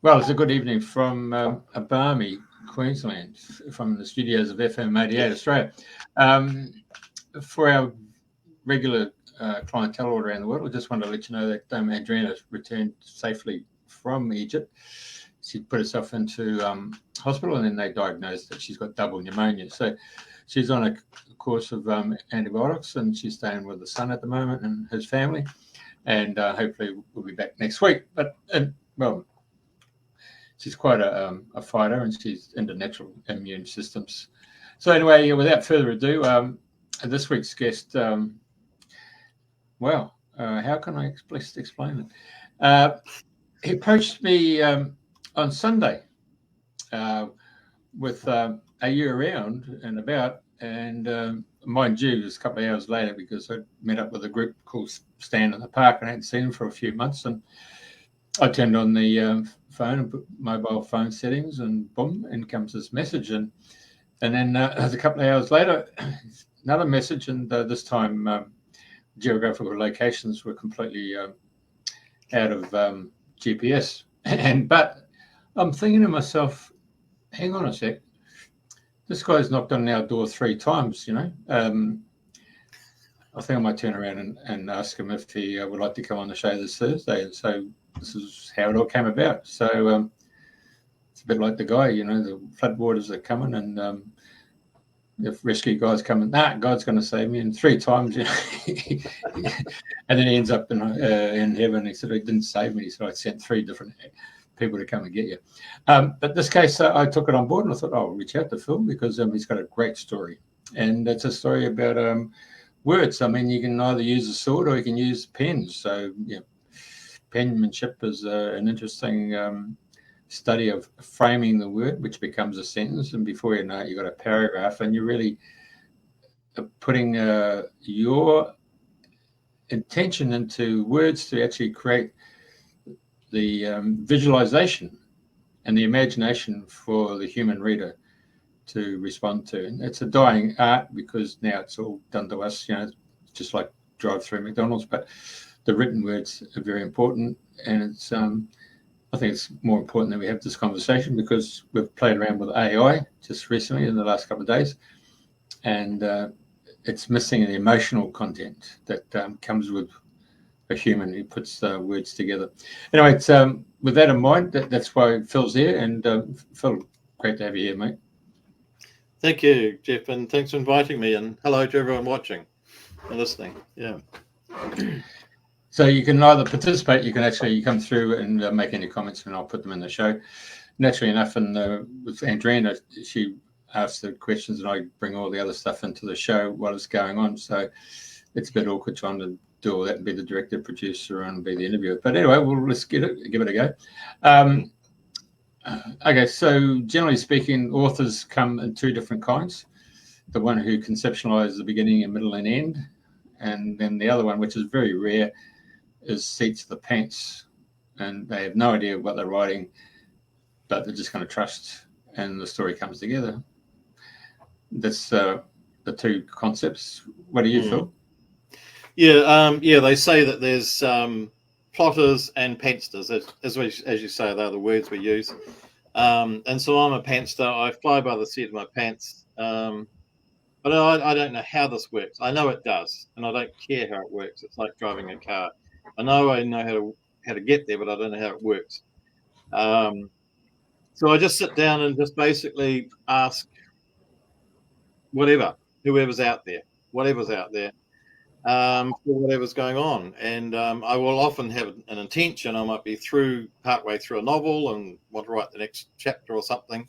Well, it's a good evening from Barmy, Queensland, from the studios of FM 88 Australia. For our regular clientele all around the world, I just want to let you know that Adriana returned safely from Egypt. She put herself into hospital, and then they diagnosed that she's got double pneumonia. So she's on a course of antibiotics, and she's staying with the son at the moment and his family. And hopefully we'll be back next week. But, well, she's quite a fighter, and she's into natural immune systems. So anyway, without further ado, this week's guest, how can I best explain it? He approached me on Sunday with a year around and about, and mind you, it was a couple of hours later because I met up with a group called Stand in the Park, and I hadn't seen him for a few months, and I turned on the phone and put mobile phone settings, and boom, in comes this message. And then a couple of hours later, another message, and this time geographical locations were completely out of GPS. But I'm thinking to myself, hang on a sec, this guy's knocked on our door 3 times, I think I might turn around and ask him if he would like to come on the show this Thursday. And so this is how it all came about. So it's a bit like the guy, the floodwaters are coming, and if rescue guys coming, God's going to save me. And 3 times, and then he ends up in heaven. He said he didn't save me. He said I sent 3 different people to come and get you. But this case, I took it on board, and I thought, I'll reach out to Phil because he's got a great story. And it's a story about words. I mean, you can either use a sword or you can use pens. So, penmanship is an interesting study of framing the word, which becomes a sentence. And before you know it, you've got a paragraph, and you're really putting your intention into words to actually create the visualization and the imagination for the human reader to respond to. And it's a dying art because now it's all done to us, just like drive through McDonald's, but the written words are very important. And it's I think it's more important that we have this conversation because we've played around with AI just recently in the last couple of days, and it's missing the emotional content that comes with a human who puts words together. Anyway, it's, with that in mind, that's why Phil's here. And Phil, great to have you here, mate. Thank you, Jeff, and thanks for inviting me, and hello to everyone watching and listening. Yeah. So you can either participate, you can actually come through and make any comments, and I'll put them in the show. Naturally enough, and with Andrina, she asks the questions, and I bring all the other stuff into the show while it's going on. So it's a bit awkward trying to do all that and be the director, producer, and be the interviewer. But anyway, let's give it a go. Okay, so generally speaking, authors come in 2 different kinds. The one who conceptualizes the beginning and middle and end, and then the other one, which is very rare, is seats of the pants, and they have no idea what they're writing, but they're just going to trust, and the story comes together. That's the 2 concepts. What do you feel? Yeah, they say that there's plotters and pantsters, as you say, they're the words we use. And so I'm a pantster. I fly by the seat of my pants. But I don't know how this works. I know it does, and I don't care how it works. It's like driving a car. I know how to get there, but I don't know how it works. So I just sit down and just basically ask whoever's out there, for whatever's going on. And I will often have an intention. I might be partway through a novel and want to write the next chapter or something.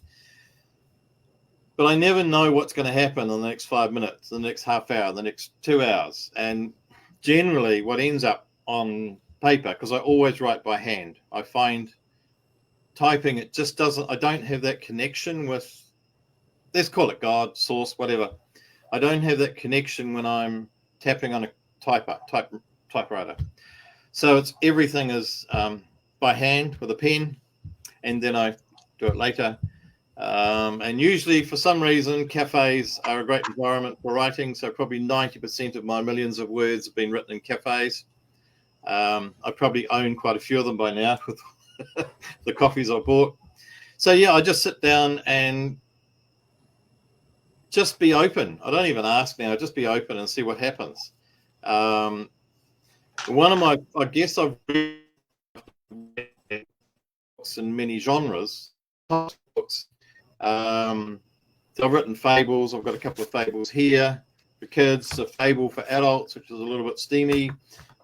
But I never know what's going to happen in the next 5 minutes, the next half hour, the next 2 hours. And generally what ends up on paper, because I always write by hand, I find typing, it just doesn't, I don't have that connection with, let's call it God, source, whatever. I don't have that connection when I'm tapping on a typewriter. So everything is by hand with a pen, and then I do it later. And usually, for some reason, cafes are a great environment for writing. So probably 90% of my millions of words have been written in cafes. I probably own quite a few of them by now with the coffees I bought. So yeah, I just sit down and just be open. I don't even ask now. Just be open and see what happens. One of my, I guess I've read books in many genres. Books. So I've written fables. I've got a couple of fables here for kids, a fable for adults, which is a little bit steamy.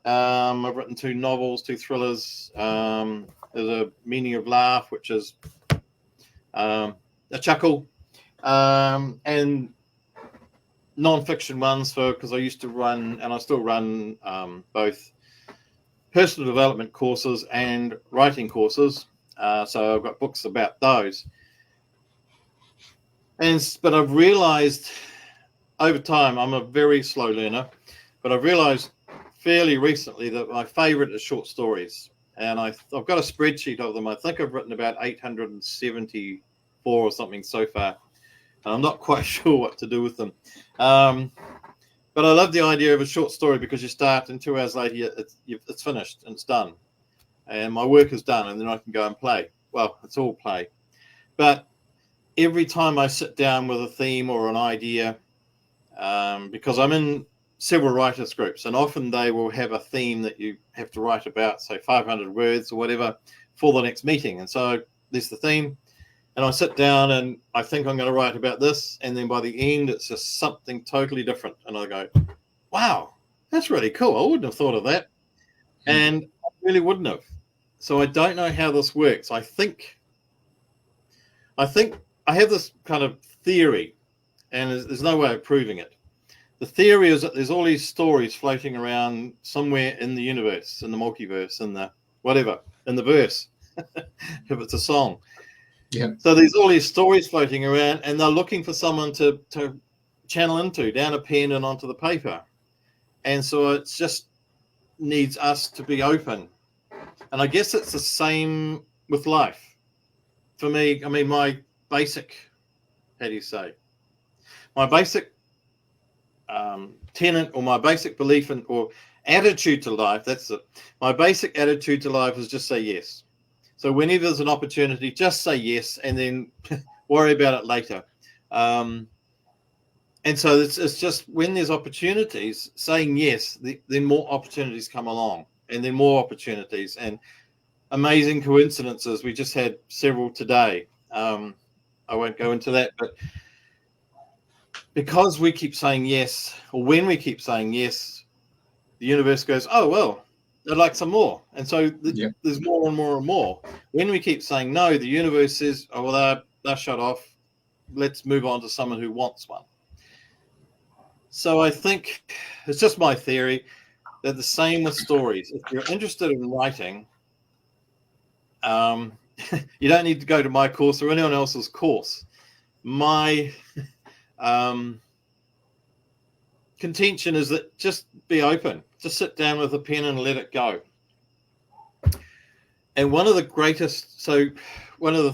I've written 2 novels, 2 thrillers. There's a Meaning of Laugh, which is a chuckle, and non-fiction ones because I used to run, and I still run, both personal development courses and writing courses. So I've got books about those. But I've realized over time, I'm a very slow learner, but I've realized fairly recently that my favorite is short stories. And I've got a spreadsheet of them. I think I've written about 874 or something so far. And I'm not quite sure what to do with them. But I love the idea of a short story because you start and 2 hours later, it's finished and it's done. And my work is done and then I can go and play. Well, it's all play. But every time I sit down with a theme or an idea, because I'm in several writers groups and often they will have a theme that you have to write about, say 500 words or whatever for the next meeting. And so there's the theme. And I sit down and I think I'm going to write about this. And then by the end, it's just something totally different. And I go, wow, that's really cool. I wouldn't have thought of that. And I really wouldn't have. So I don't know how this works. I think I have this kind of theory, and there's no way of proving it. The theory is that there's all these stories floating around somewhere in the universe, in the multiverse, in the whatever, in the verse, if it's a song. Yeah. So there's all these stories floating around, and they're looking for someone to channel into, down a pen and onto the paper. And so it just needs us to be open. And I guess it's the same with life. For me, I mean, my basic, how do you say, my basic tenet or my basic belief in or attitude to life, that's it. My basic attitude to life is just say yes. So whenever there's an opportunity, just say yes and then worry about it later. And so it's just when there's opportunities, saying yes, then more opportunities come along and then more opportunities and amazing coincidences. We just had several today. I won't go into that, but because we keep saying yes, or when we keep saying yes, the universe goes, oh, well, I'd like some more. And so there's more and more and more. When we keep saying no, the universe says, oh, well, they're shut off. Let's move on to someone who wants one. So I think it's just my theory that the same with stories. If you're interested in writing, you don't need to go to my course or anyone else's course. My contention is that just be open. Just sit down with a pen and let it go. And one of the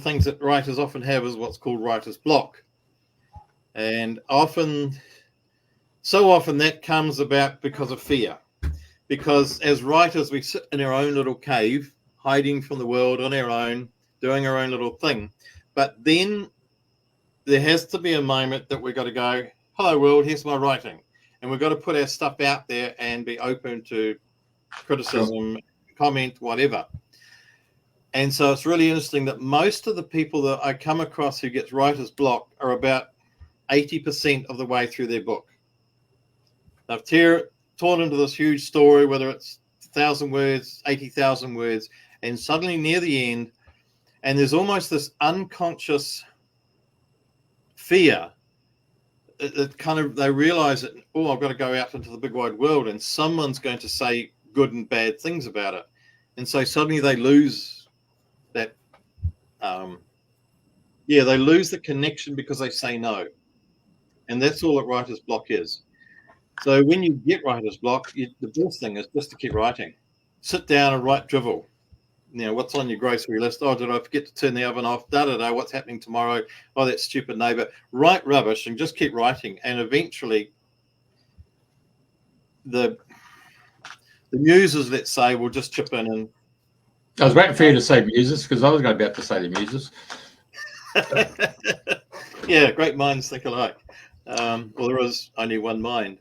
things that writers often have is what's called writer's block. And so often that comes about because of fear. Because as writers, we sit in our own little cave, hiding from the world on our own, doing our own little thing. But then there has to be a moment that we've got to go, hello world, here's my writing. And we've got to put our stuff out there and be open to criticism, comment, whatever. And so it's really interesting that most of the people that I come across who gets writer's block are about 80% of the way through their book. They've torn into this huge story, whether it's 1,000 words, 80,000 words, and suddenly near the end, and there's almost this unconscious fear that kind of they realize that, oh, I've got to go out into the big wide world and someone's going to say good and bad things about it. And so suddenly they lose that, they lose the connection because they say no. And that's all that writer's block is. So when you get writer's block, the best thing is just to keep writing. Sit down and write drivel. You know, what's on your grocery list? Oh, did I forget to turn the oven off? Da-da-da, what's happening tomorrow? Oh, that stupid neighbor. Write rubbish and just keep writing. And eventually the muses, let's say, will just chip in I was waiting for you to say muses because I was about to say the muses. Yeah, great minds think alike. Well, there is only one mind.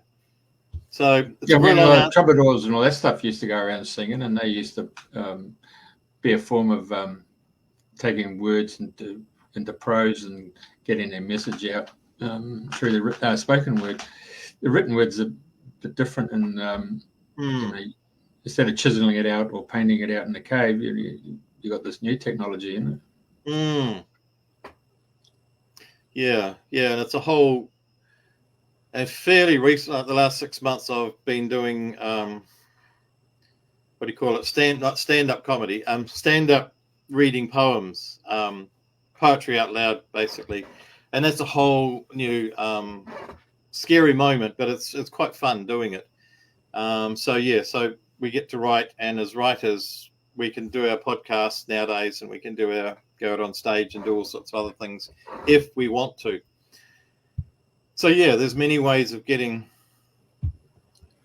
So it's Yeah, a real when long troubadours and all that stuff used to go around singing, and they used to be a form of taking words into prose and getting their message out through the spoken word. The written word's a bit different, and you know, instead of chiseling it out or painting it out in the cave, you got this new technology in it. Yeah, and it's a whole. And fairly recent, like the last 6 months, I've been doing what do you call it? Not stand-up comedy. Stand-up reading poems, poetry out loud, basically, and that's a whole new scary moment, but it's quite fun doing it. So we get to write, and as writers, we can do our podcasts nowadays, and we can go out on stage and do all sorts of other things if we want to. So yeah, there's many ways of getting,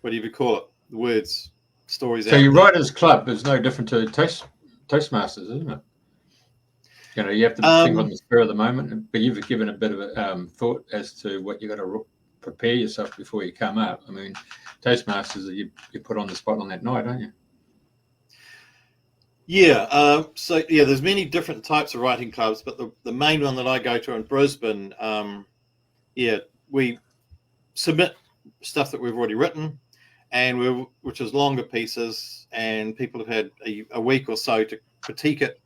what do you call it, words, stories. So your writers' club is no different to Toastmasters, isn't it? You know, you have to think on the spur of the moment, but you've given a bit of a thought as to what you got to prepare yourself before you come up. I mean, Toastmasters, you put on the spot on that night, don't you? Yeah. There's many different types of writing clubs, but the main one that I go to in Brisbane, we submit stuff that we've already written, and which is longer pieces, and people have had a week or so to critique it.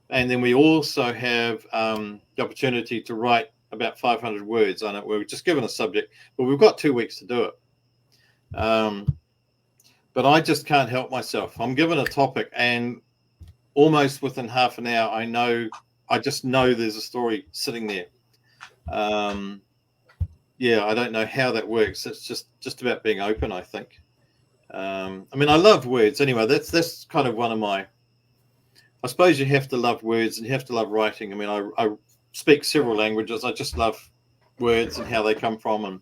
And then we also have the opportunity to write about 500 words on it. We're just given a subject, but we've got 2 weeks to do it. But I just can't help myself. I'm given a topic, and almost within half an hour, I just know there's a story sitting there. I don't know how that works. It's just about being open, I think. I mean, I love words anyway. That's kind of one of my. I suppose you have to love words and you have to love writing. I mean, I speak several languages. I just love words and how they come from, and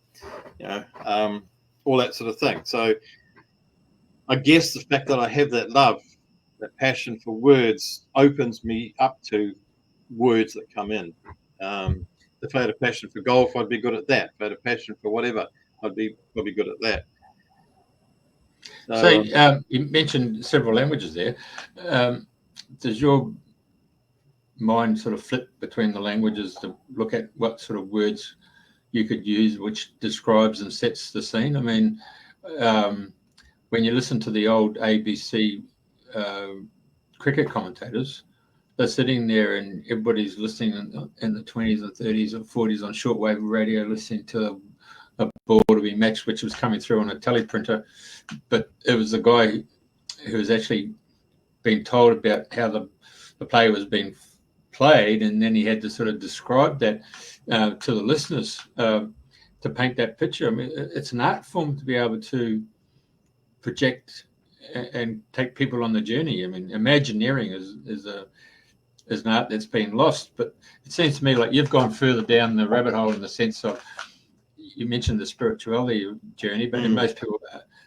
all that sort of thing. So I guess the fact that I have that love, that passion for words, opens me up to words that come in. If I had a passion for golf, I'd be good at that. If I had a passion for whatever, I'd be probably good at that. So you mentioned several languages there. Does your mind sort of flip between the languages to look at what sort of words you could use, which describes and sets the scene? I mean, when you listen to the old ABC cricket commentators, they're sitting there and everybody's listening in the 20s or 30s or 40s on shortwave radio, listening to a ball to be matched, which was coming through on a teleprinter. But it was the guy who was actually being told about how the play was being played, and then he had to sort of describe that to the listeners to paint that picture. I mean, it's an art form to be able to project and take people on the journey. I mean, Imagineering is an art that's been lost, but it seems to me like you've gone further down the rabbit hole in the sense of, you mentioned the spirituality journey, but most people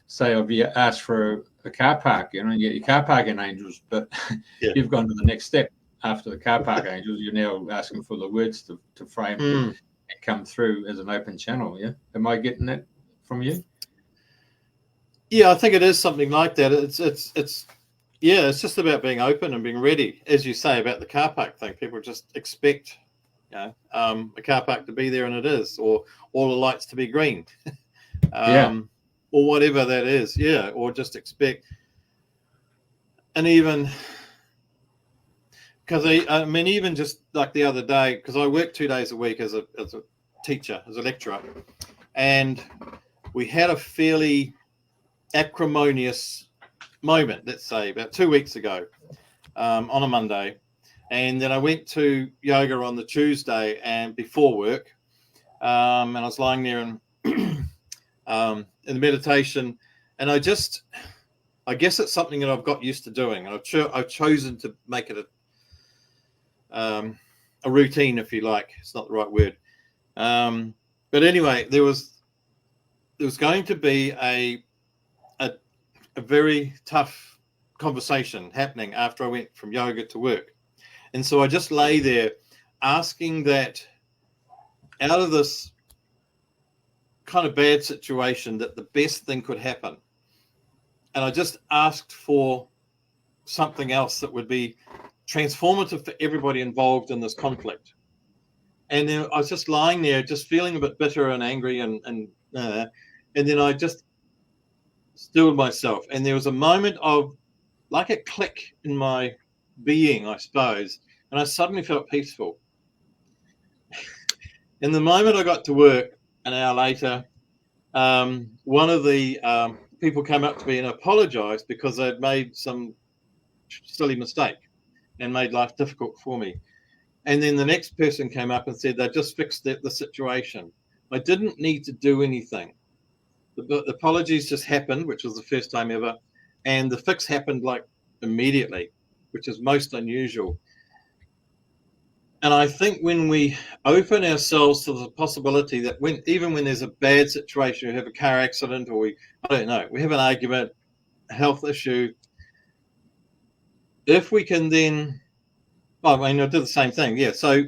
say, "Have you asked for a car park? You know, you get your car parking angels," but you've gone to the next step. After the car park angels, you're now asking for the words to frame and come through as an open channel. Yeah, am I getting that from you? Yeah, I think it is something like that. It's just about being open and being ready, as you say about the car park thing. People just expect, a car park to be there, and it is, or all the lights to be green, or whatever that is. Yeah, or just expect, and even because even just like the other day, because I work 2 days a week as a teacher, as a lecturer, and we had a fairly acrimonious moment, let's say about 2 weeks ago, on a Monday, and then I went to yoga on the Tuesday and before work, and I was lying there and in the meditation, and I guess it's something that I've got used to doing, and I've chosen to make it a routine, if you like. It's not the right word, but anyway, there was going to be a very tough conversation happening after I went from yoga to work. And so I just lay there asking that out of this kind of bad situation that the best thing could happen. And I just asked for something else that would be transformative for everybody involved in this conflict. And then I was just lying there, just feeling a bit bitter and angry, and then I just stilled myself. And there was a moment of like a click in my being, I suppose, and I suddenly felt peaceful. And the moment I got to work, an hour later, one of the people came up to me and apologized because I'd made some silly mistake and made life difficult for me. And then the next person came up and said they just fixed the situation. I didn't need to do anything. The apologies just happened, which was the first time ever, and the fix happened like immediately, which is most unusual. And I think when we open ourselves to the possibility that even when there's a bad situation, we have a car accident, or we have an argument, a health issue, if we can then, I did the same thing. Yeah. So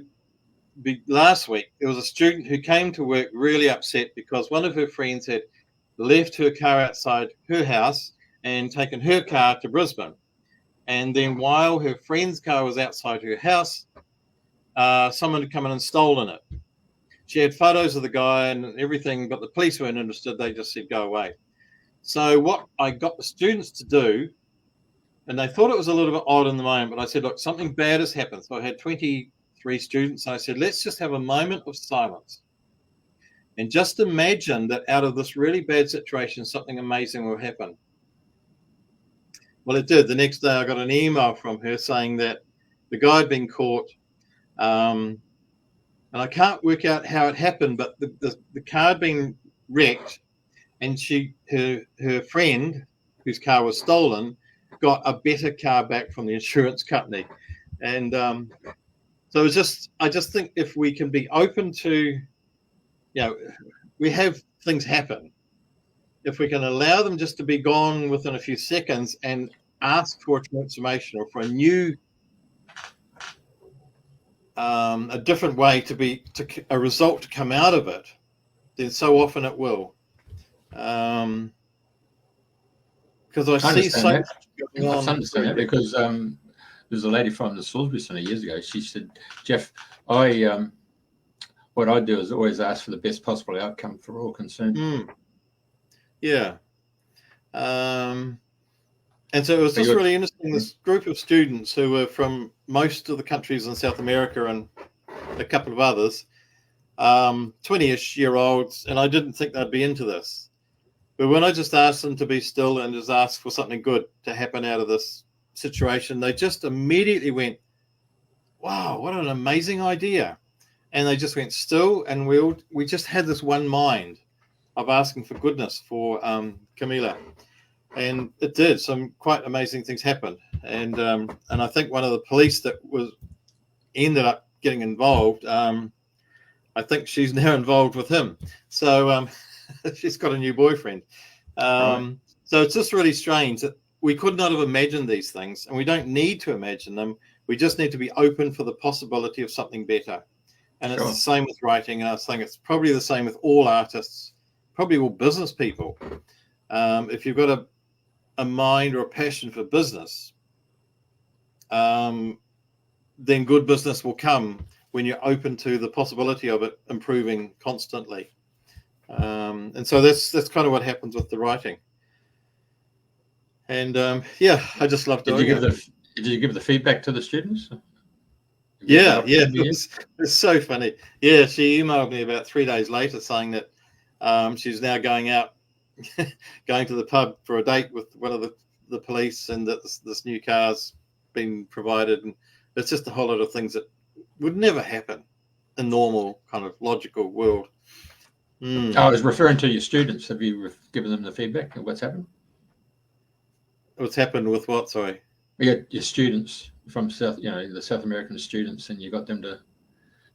last week, there was a student who came to work really upset because one of her friends had left her car outside her house and taken her car to Brisbane. And then while her friend's car was outside her house, someone had come in and stolen it. She had photos of the guy and everything, but the police weren't interested. They just said, go away. So what I got the students to do, and they thought it was a little bit odd in the moment, but I said, look, something bad has happened. So I had 23 students. And I said, let's just have a moment of silence. And just imagine that out of this really bad situation, something amazing will happen. Well, it did. The next day, I got an email from her saying that the guy had been caught. And I can't work out how it happened, but the car had been wrecked, and her friend, whose car was stolen, got a better car back from the insurance company. And so I just think if we can be open to, we have things happen. If we can allow them just to be gone within a few seconds and ask for a transformation or for a new, a different way to a result to come out of it, then so often it will. Because I see so much going on. I understand that because there's a lady from the Salisbury Centre years ago. She said, Jeff, what I do is always ask for the best possible outcome for all concerned. Yeah. And so it was just really interesting, this group of students who were from most of the countries in South America and a couple of others, 20-ish year olds, and I didn't think they'd be into this. But when I just asked them to be still and just ask for something good to happen out of this situation, they just immediately went, wow, what an amazing idea. And they just went still, and we just had this one mind of asking for goodness for Camila. And it did. Some quite amazing things happened. And I think one of the police that ended up getting involved, I think she's now involved with him. So she's got a new boyfriend. Right. So it's just really strange that we could not have imagined these things, and we don't need to imagine them. We just need to be open for the possibility of something better. And it's the same with writing. And I think it's probably the same with all artists, probably all business people. If you've got a mind or a passion for business, then good business will come when you're open to the possibility of it improving constantly. And so that's kind of what happens with the writing. And I just love doing it. Did you give the feedback to the students? Yeah, it's so funny. Yeah, she emailed me about 3 days later saying that she's now going out, going to the pub for a date with one of the police, and that this new car's been provided. And it's just a whole lot of things that would never happen in normal kind of logical world. I was referring to your students. Have you given them the feedback of what's happened? What's happened with what? Sorry. Your students from the South American students, and you got them to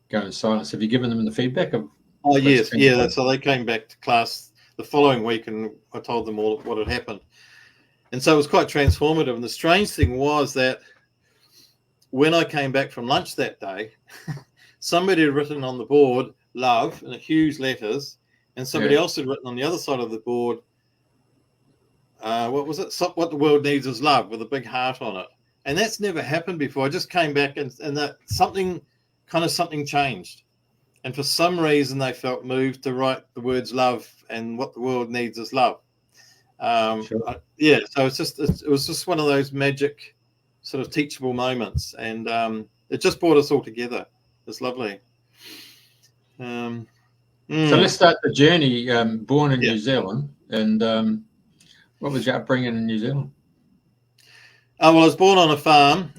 go in silence. Have you given them the feedback of? Oh yes, yeah. So they came back to class the following week, and I told them all what had happened. And so it was quite transformative. And the strange thing was that when I came back from lunch that day, somebody had written on the board, love, in huge letters, and somebody else had written on the other side of the board, what was it? What the world needs is love, with a big heart on it. And that's never happened before. I just came back and that something changed. And for some reason, they felt moved to write the words love and what the world needs is love. So it was just one of those magic sort of teachable moments. And it just brought us all together. It's lovely. So let's start the journey. Born in New Zealand, and what was your upbringing in New Zealand? Well, I was born on a farm,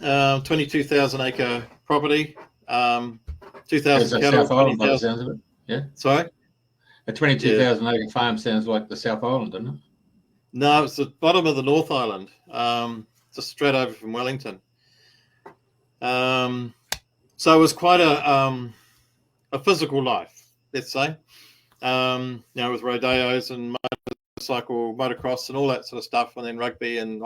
22,000 acre property, 2,000 cattle. South Island, by the sounds of it. Yeah. Sorry? A 22,000 acre farm sounds like the South Island, doesn't it? No, it's the bottom of the North Island, just straight over from Wellington. So it was quite a physical life, let's say. With rodeos and motocross and all that sort of stuff, and then rugby, and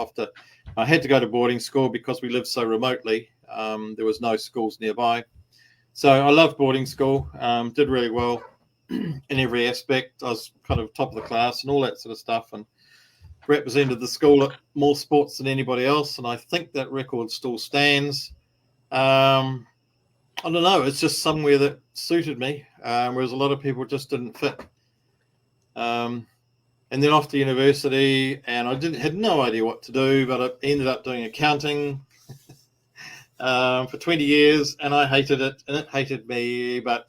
I had to go to boarding school because we lived so remotely. There was no schools nearby. So I loved boarding school, did really well in every aspect. I was kind of top of the class and all that sort of stuff, and represented the school at more sports than anybody else. And I think that record still stands. I don't know. It's just somewhere that suited me, whereas a lot of people just didn't fit. And then off to university, and I had no idea what to do, but I ended up doing accounting for 20 years, and I hated it, and it hated me, but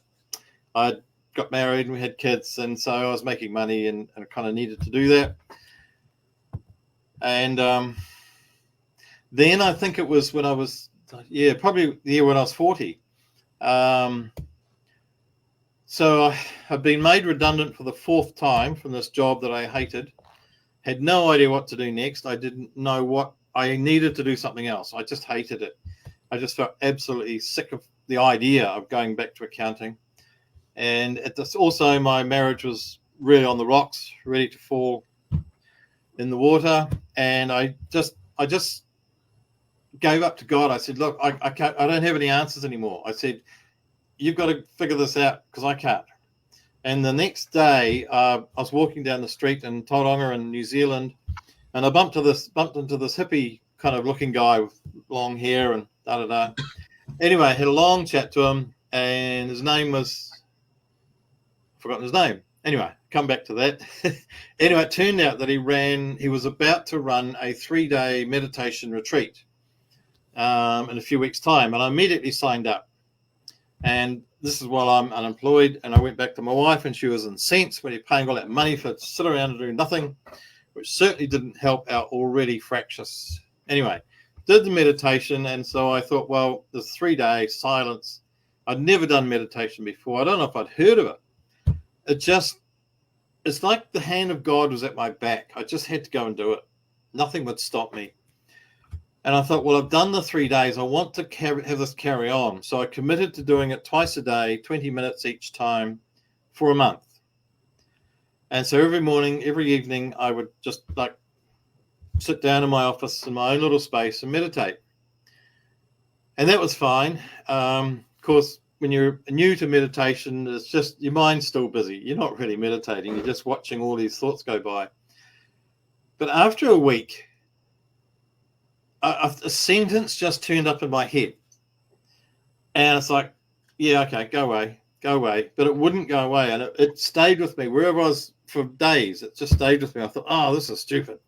I got married and we had kids, and so I was making money, and I kind of needed to do that. And then I think it was when I was, probably the year when I was 40. So I've been made redundant for the 4th time from this job that I hated. Had no idea what to do next. I didn't know what I needed to do something else. I just hated it. I just felt absolutely sick of the idea of going back to accounting. And at this, also my marriage was really on the rocks, ready to fall in the water. And I just gave up to God. I said, look, I don't have any answers anymore. I said, you've got to figure this out because I can't. And the next day, I was walking down the street in Tauranga in New Zealand, and I bumped into this hippie kind of looking guy with long hair and da-da-da. Anyway, I had a long chat to him, and his name was, I've forgotten his name. Anyway, come back to that. Anyway, it turned out that he was about to run a 3-day meditation retreat in a few weeks' time, and I immediately signed up. And this is while I'm unemployed, and I went back to my wife, and she was incensed when you're paying all that money for to sit around and do nothing, which certainly didn't help our already fractious. Anyway, did the meditation, and so I thought, well, there's 3-day silence. I'd never done meditation before. I don't know if I'd heard of it. It's like the hand of God was at my back. I just had to go and do it. Nothing would stop me. And I thought, well, I've done the 3 days. I want to have this carry on. So I committed to doing it twice a day, 20 minutes each time for a month. And so every morning, every evening, I would just sit down in my office in my own little space and meditate. And that was fine. Of course, when you're new to meditation, it's just your mind's still busy. You're not really meditating. You're just watching all these thoughts go by. But after a week, a sentence just turned up in my head, and it's like, yeah, okay, go away, but it wouldn't go away, and it stayed with me wherever I was for days. It just stayed with me. I thought, oh, this is stupid.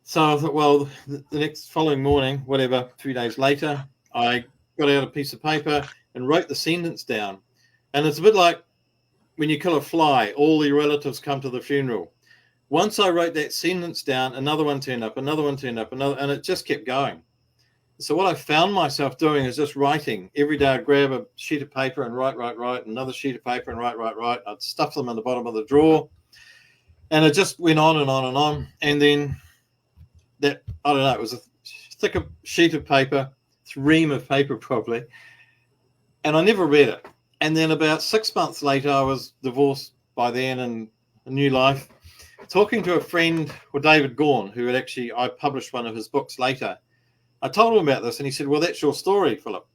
So I thought, well, the next following morning, whatever, 3 days later, I got out a piece of paper and wrote the sentence down. And it's a bit like when you kill a fly, all your relatives come to the funeral. Once I wrote that sentence down, another one turned up, and it just kept going. So what I found myself doing is just writing. Every day I'd grab a sheet of paper and write, another sheet of paper and write. I'd stuff them in the bottom of the drawer. And it just went on and on and on. And then it was a thicker sheet of paper, ream of paper probably. And I never read it. And then about 6 months later, I was divorced by then and a new life. talking to a friend, or David Gaughan, who had actually, I published one of his books later. I told him about this, and he said, well, that's your story, Philip.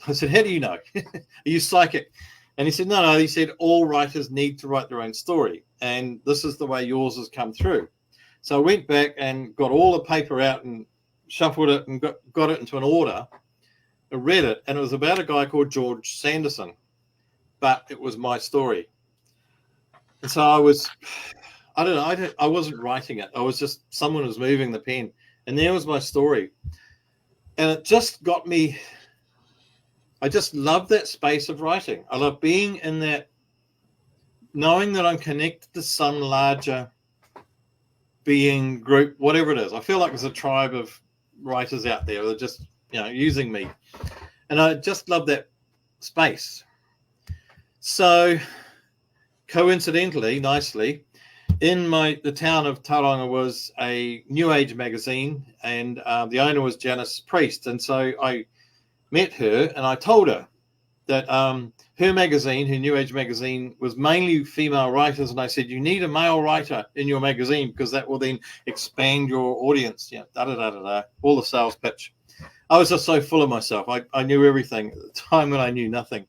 I said, how do you know? Are you psychic? And he said, no. He said, all writers need to write their own story, and this is the way yours has come through. So I went back and got all the paper out and shuffled it and got it into an order. I read it, and it was about a guy called George Sanderson, but it was my story. And so I wasn't writing it. I was just, someone was moving the pen, and there was my story. And it just got me, I just love that space of writing. I love being in that, knowing that I'm connected to some larger being, group, whatever it is. I feel like there's a tribe of writers out there that are just, using me. And I just love that space. So coincidentally, nicely, in the town of Tauranga was a New Age magazine, and the owner was Janice Priest. And so I met her, and I told her that her magazine, her New Age magazine, was mainly female writers. And I said, you need a male writer in your magazine because that will then expand your audience. All the sales pitch. I was just so full of myself. I knew everything at the time when I knew nothing.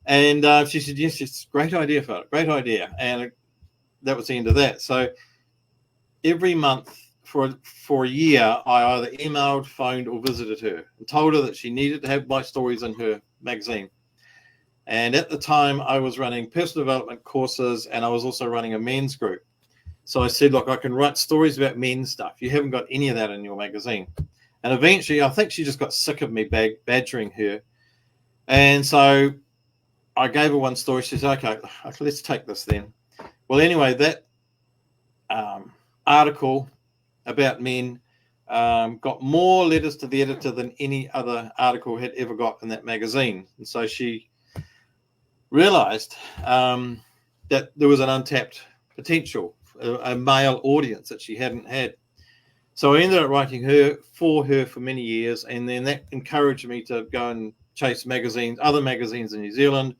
And she said, yes, it's a great idea, Philip, great idea. And that was the end of that. So every month for a year, I either emailed, phoned, or visited her and told her that she needed to have my stories in her magazine. And at the time, I was running personal development courses, and I was also running a men's group. So I said, look, I can write stories about men's stuff. You haven't got any of that in your magazine. And eventually, I think she just got sick of me badgering her. And so I gave her one story. She said, okay, let's take this then. Well, anyway, that article about men got more letters to the editor than any other article had ever got in that magazine. And so she realized that there was an untapped potential, a male audience that she hadn't had. So I ended up writing for her for many years, and then that encouraged me to go and chase magazines, other magazines in New Zealand.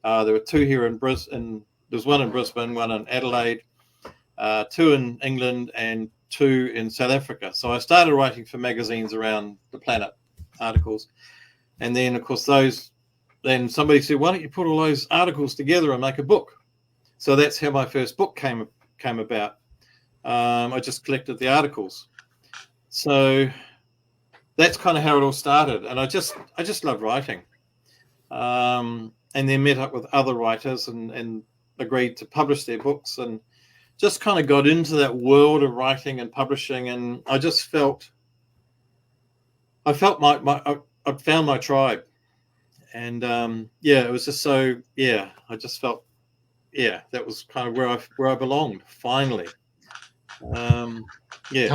There were two here in Brisbane. There's one in Brisbane, one in Adelaide, two in England, and two in South Africa. So I started writing for magazines around the planet, articles. And then, of course, then somebody said, why don't you put all those articles together and make a book? So that's how my first book came about. I just collected the articles. So that's kind of how it all started. And I just love writing. And then met up with other writers and agreed to publish their books, and just kind of got into that world of writing and publishing. And I just felt I found my tribe. And it was just so, I just felt, that was kind of where I belonged finally. I'm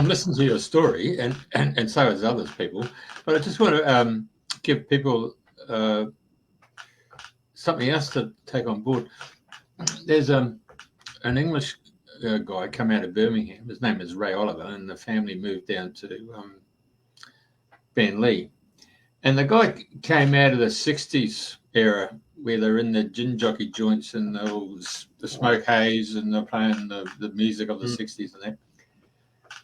listening to your story, and so as others people, but I just want to give people something else to take on board. There's an English guy come out of Birmingham. His name is Ray Oliver, and the family moved down to Bentley. And the guy came out of the 60s era where they're in the gin jockey joints and the smoke haze, and they're playing the music of the 60s and that.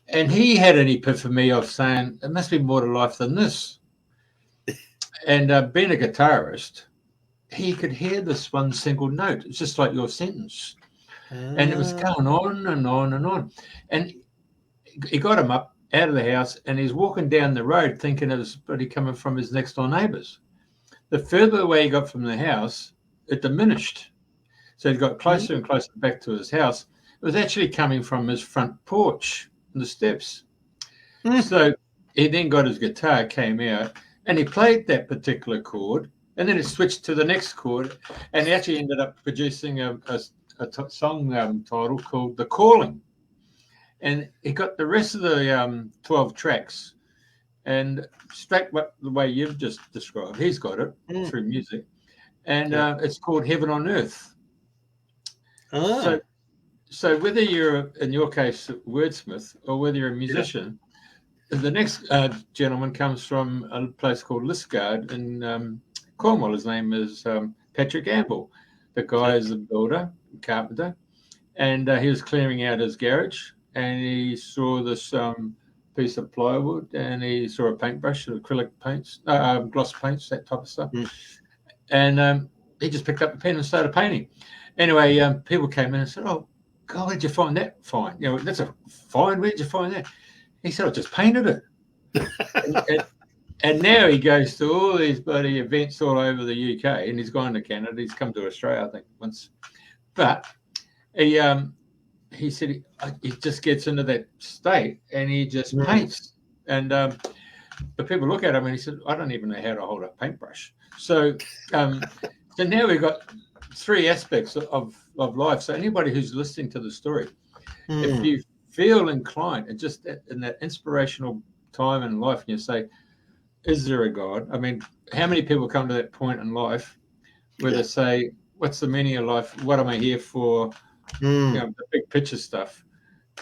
And he had an epiphany of saying, there must be more to life than this. And being a guitarist, he could hear this one single note. It's just like your sentence. And it was going on and on and on. And he got him up out of the house, and he's walking down the road thinking it was probably coming from his next door neighbours. The further away he got from the house, it diminished. So he got closer and closer back to his house. It was actually coming from his front porch and the steps. So he then got his guitar, came out, and he played that particular chord, and then he switched to the next chord, and he actually ended up producing a song title called The Calling. And he got the rest of the 12 tracks, and straight the way you've just described, he's got it through music, and it's called Heaven on Earth. So whether you're, in your case, a wordsmith, or whether you're a musician, the next gentleman comes from a place called Liskeard in Cornwall. His name is Patrick Gamble. The guy is a builder, carpenter, and he was clearing out his garage, and he saw this piece of plywood, and he saw a paintbrush, acrylic paints, gloss paints, that type of stuff. And he just picked up a pen and started painting. Anyway, people came in and said, "Oh, God, where'd you find that find? You know, that's a find. Where'd you find that?" He said, "I just painted it." and now he goes to all these bloody events all over the UK, and he's gone to Canada. He's come to Australia, I think, once. But he said he just gets into that state and he just paints. And but people look at him and he said, "I don't even know how to hold a paintbrush." So so now we've got three aspects of life. So anybody who's listening to the story, if you feel inclined, and just in that inspirational time in life, and you say, "Is there a God?" I mean, how many people come to that point in life where they say, "What's the meaning of life? What am I here for?" You know, the big picture stuff,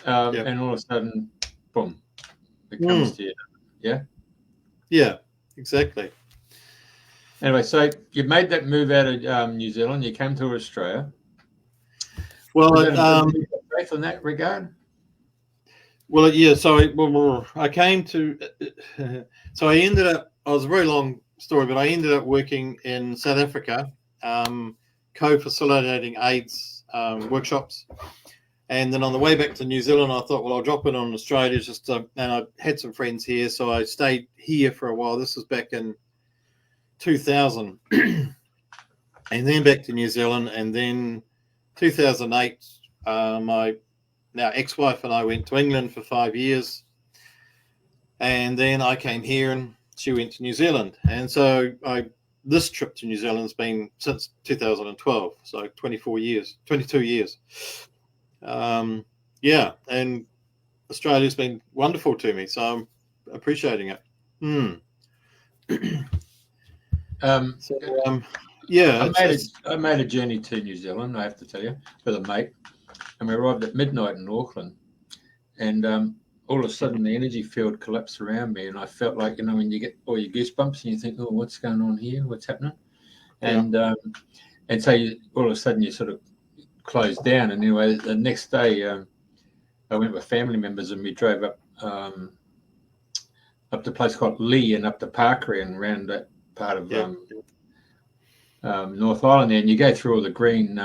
and all of a sudden, boom, it comes to you. Yeah, exactly. Anyway, so you made that move out of New Zealand. You came to Australia. Well, faith in that regard. Well, yeah. So I came to. So I ended up. It was a very long story, but I ended up working in South Africa, co-facilitating AIDS workshops. And then on the way back to New Zealand, I thought, well, I'll drop in on Australia and I had some friends here, so I stayed here for a while. This was back in 2000, and then back to New Zealand, and then 2008, my now ex-wife and I went to England for 5 years, and then I came here and she went to New Zealand, and so this trip to New Zealand has been since 2012, so 22 years. And Australia's been wonderful to me, so I'm appreciating it. I made a journey to New Zealand, I have to tell you, with a mate, and we arrived at midnight in Auckland, and all of a sudden the energy field collapsed around me, and I felt like, you know, when you get all your goosebumps and you think, "Oh, what's going on here? What's happening?" And so all of a sudden you sort of closed down. And anyway, the next day I went with family members and we drove up to a place called Lee and up to Parkery and around that part of North Island there, and you go through all the green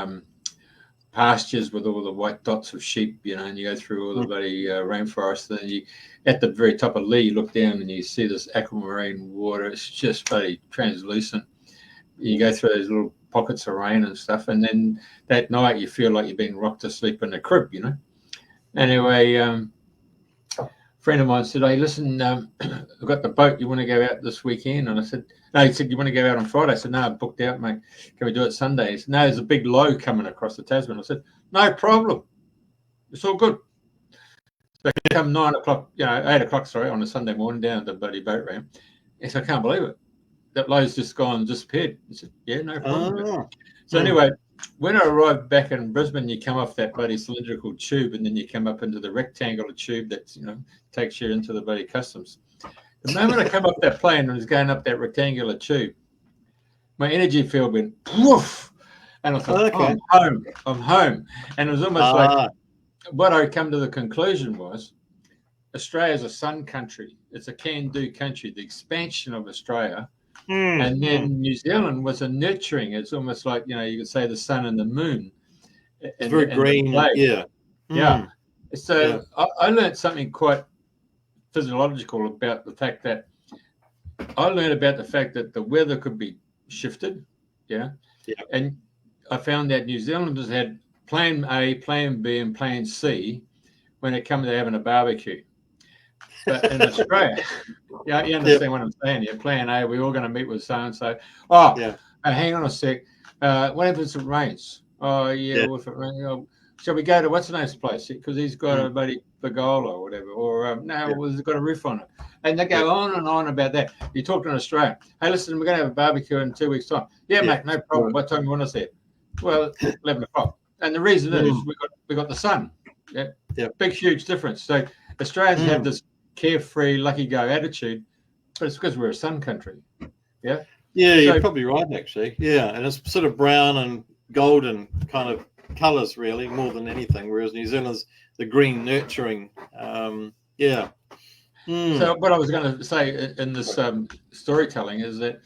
pastures with all the white dots of sheep, you know, and you go through all the bloody rainforest. And then you, at the very top of Lee, you look down and you see this aquamarine water. It's just bloody translucent. You go through those little pockets of rain and stuff, and then that night you feel like you're being rocked to sleep in a crib, you know. Anyway, a friend of mine said, "Hey, listen, I've got the boat. You want to go out this weekend?" And I said, "No." He said, "You want to go out on Friday?" I said, "No, I'm booked out, mate. Can we do it Sunday?" He said, "No, there's a big low coming across the Tasman." I said, "No problem. It's all good." So I come 9 o'clock, 8 o'clock, sorry, on a Sunday morning down at the bloody boat ramp. He said, "I can't believe it. That low's just gone and disappeared." I said, "Yeah, no problem." So anyway, when I arrived back in Brisbane, you come off that bloody cylindrical tube, and then you come up into the rectangular tube that, you know, takes you into the bloody customs. The moment I come off that plane and was going up that rectangular tube, my energy field went woof, and I thought, I'm home. And it was almost like what I come to the conclusion was, Australia is a sun country. It's a can-do country. The expansion of Australia. And then New Zealand was a nurturing. It's almost like, you know, you could say the sun and the moon. It's very green. Yeah. So I learned something quite physiological about the fact that the weather could be shifted. Yeah. And I found that New Zealanders had plan A, plan B, and plan C when it comes to having a barbecue. But in Australia, you understand what I'm saying here. Plan A, we're all going to meet with so-and-so. Hang on a sec. What if it rains? Oh, yeah. What if it rains? Shall we go to what's-the-name's place? Because he's got a bloody pergola or whatever. Or, he's got a roof on it. And they go on and on about that. You talk to an Australian. Hey, listen, we're going to have a barbecue in 2 weeks' time. Yeah, mate, no problem. What time do you want us there? Well, 11 o'clock. And the reason is we got the sun. Yeah. Big, huge difference. So Australians have this carefree, lucky-go attitude, but it's because we're a sun country. Yeah, you're probably right, actually. Yeah, and it's sort of brown and golden kind of colours really more than anything, whereas New Zealand's the green nurturing. Yeah. So what I was going to say in this storytelling is that,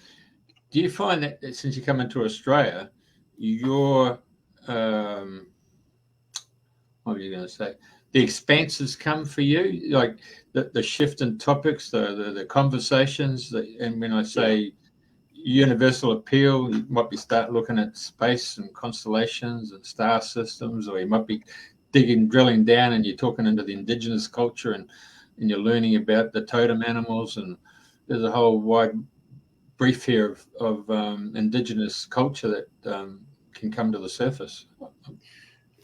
do you find that since you come into Australia, your what were you going to say? The expanses come for you, like the shift in topics, the conversations, and when I say universal appeal, you might be start looking at space and constellations and star systems, or you might be drilling down, and you're talking into the indigenous culture, and you're learning about the totem animals, and there's a whole wide brief here of indigenous culture that can come to the surface.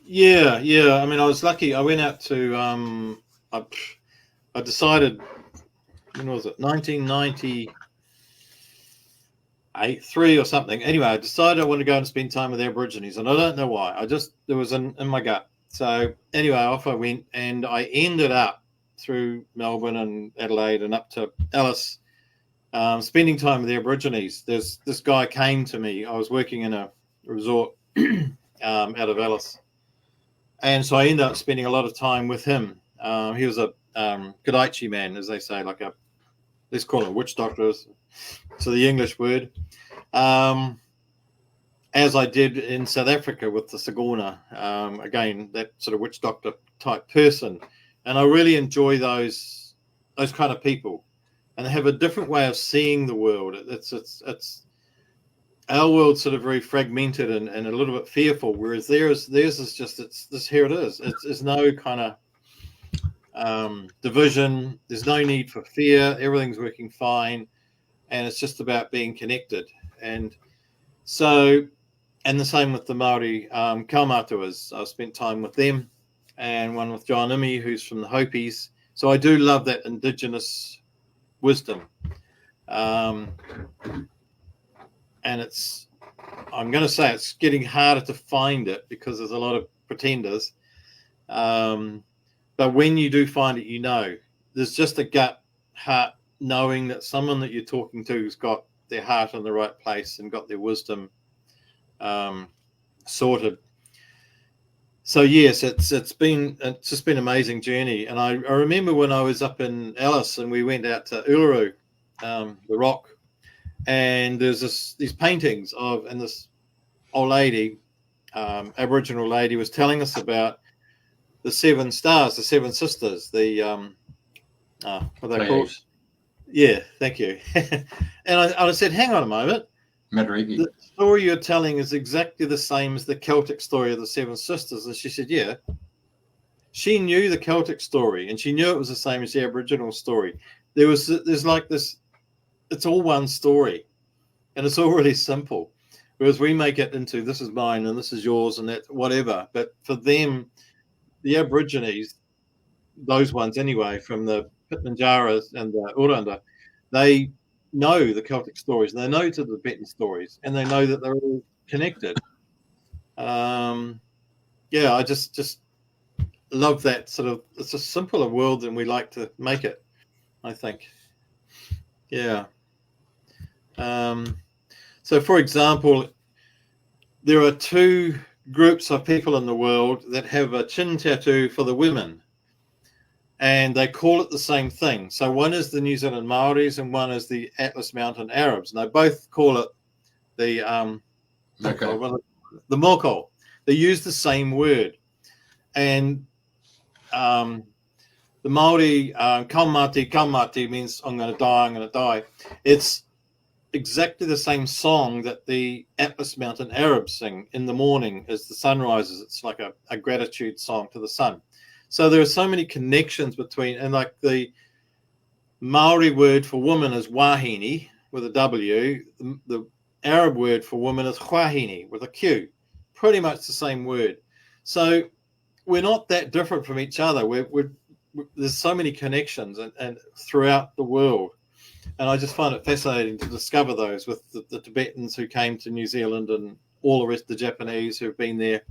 Yeah. I mean, I was lucky. I went out to. I decided. When was it? 1998, 3 or something. Anyway, I decided I wanted to go and spend time with the Aborigines, and I don't know why. It was in my gut. So anyway, off I went, and I ended up through Melbourne and Adelaide and up to Alice, spending time with the Aborigines. This guy came to me. I was working in a resort out of Alice, and so I ended up spending a lot of time with him. He was a Kadaichi man, as they say, like let's call him a witch doctor, so the English word. As I did in South Africa with the Sagorna, again, that sort of witch doctor type person. And I really enjoy those kind of people, and they have a different way of seeing the world. It's our world's sort of very fragmented and a little bit fearful, whereas theirs is just here it is. It's no kind of division. There's no need for fear. Everything's working fine, and it's just about being connected. And so, and the same with the Maori kaumatuas. I've spent time with them, and one with John Imi, who's from the Hopis. So I do love that indigenous wisdom. And I'm going to say it's getting harder to find it because there's a lot of pretenders. But when you do find it, there's just a gut heart knowing that someone that you're talking to has got their heart in the right place and got their wisdom sorted. So yes, it's just been an amazing journey. And I remember when I was up in Alice and we went out to Uluru, the rock, and there's these paintings and this old lady, Aboriginal lady, was telling us about the 7 stars, the 7 sisters, the what are they called? Yeah, thank you. And I said, hang on a moment. Madariki. The story you're telling is exactly the same as the Celtic story of the 7 sisters. And she said, yeah. She knew the Celtic story, and she knew it was the same as the Aboriginal story. There's like this, it's all one story, and it's all really simple. Whereas we make it into this is mine and this is yours and that whatever. But for them, the Aborigines, those ones anyway, from the Pitmanjaras and the Uranda, they know the Celtic stories, and they know the Tibetan stories, and they know that they're all connected. I just love that sort of. It's a simpler world than we like to make it, I think. Yeah. So, for example, there are 2 groups of people in the world that have a chin tattoo for the women, and they call it the same thing. So one is the New Zealand Maoris and one is the Atlas Mountain Arabs, and they both call it the moko. They use the same word, and the Maori kaumati means I'm going to die. It's exactly the same song that the Atlas Mountain Arabs sing in the morning as the sun rises. It's like a gratitude song to the sun. So there are so many connections between, and like the Maori word for woman is wahine with a W. The Arab word for woman is huahine with a Q. Pretty much the same word. So we're not that different from each other. There's so many connections and throughout the world. And I just find it fascinating to discover those with the Tibetans who came to New Zealand and all the rest of the Japanese who've been there.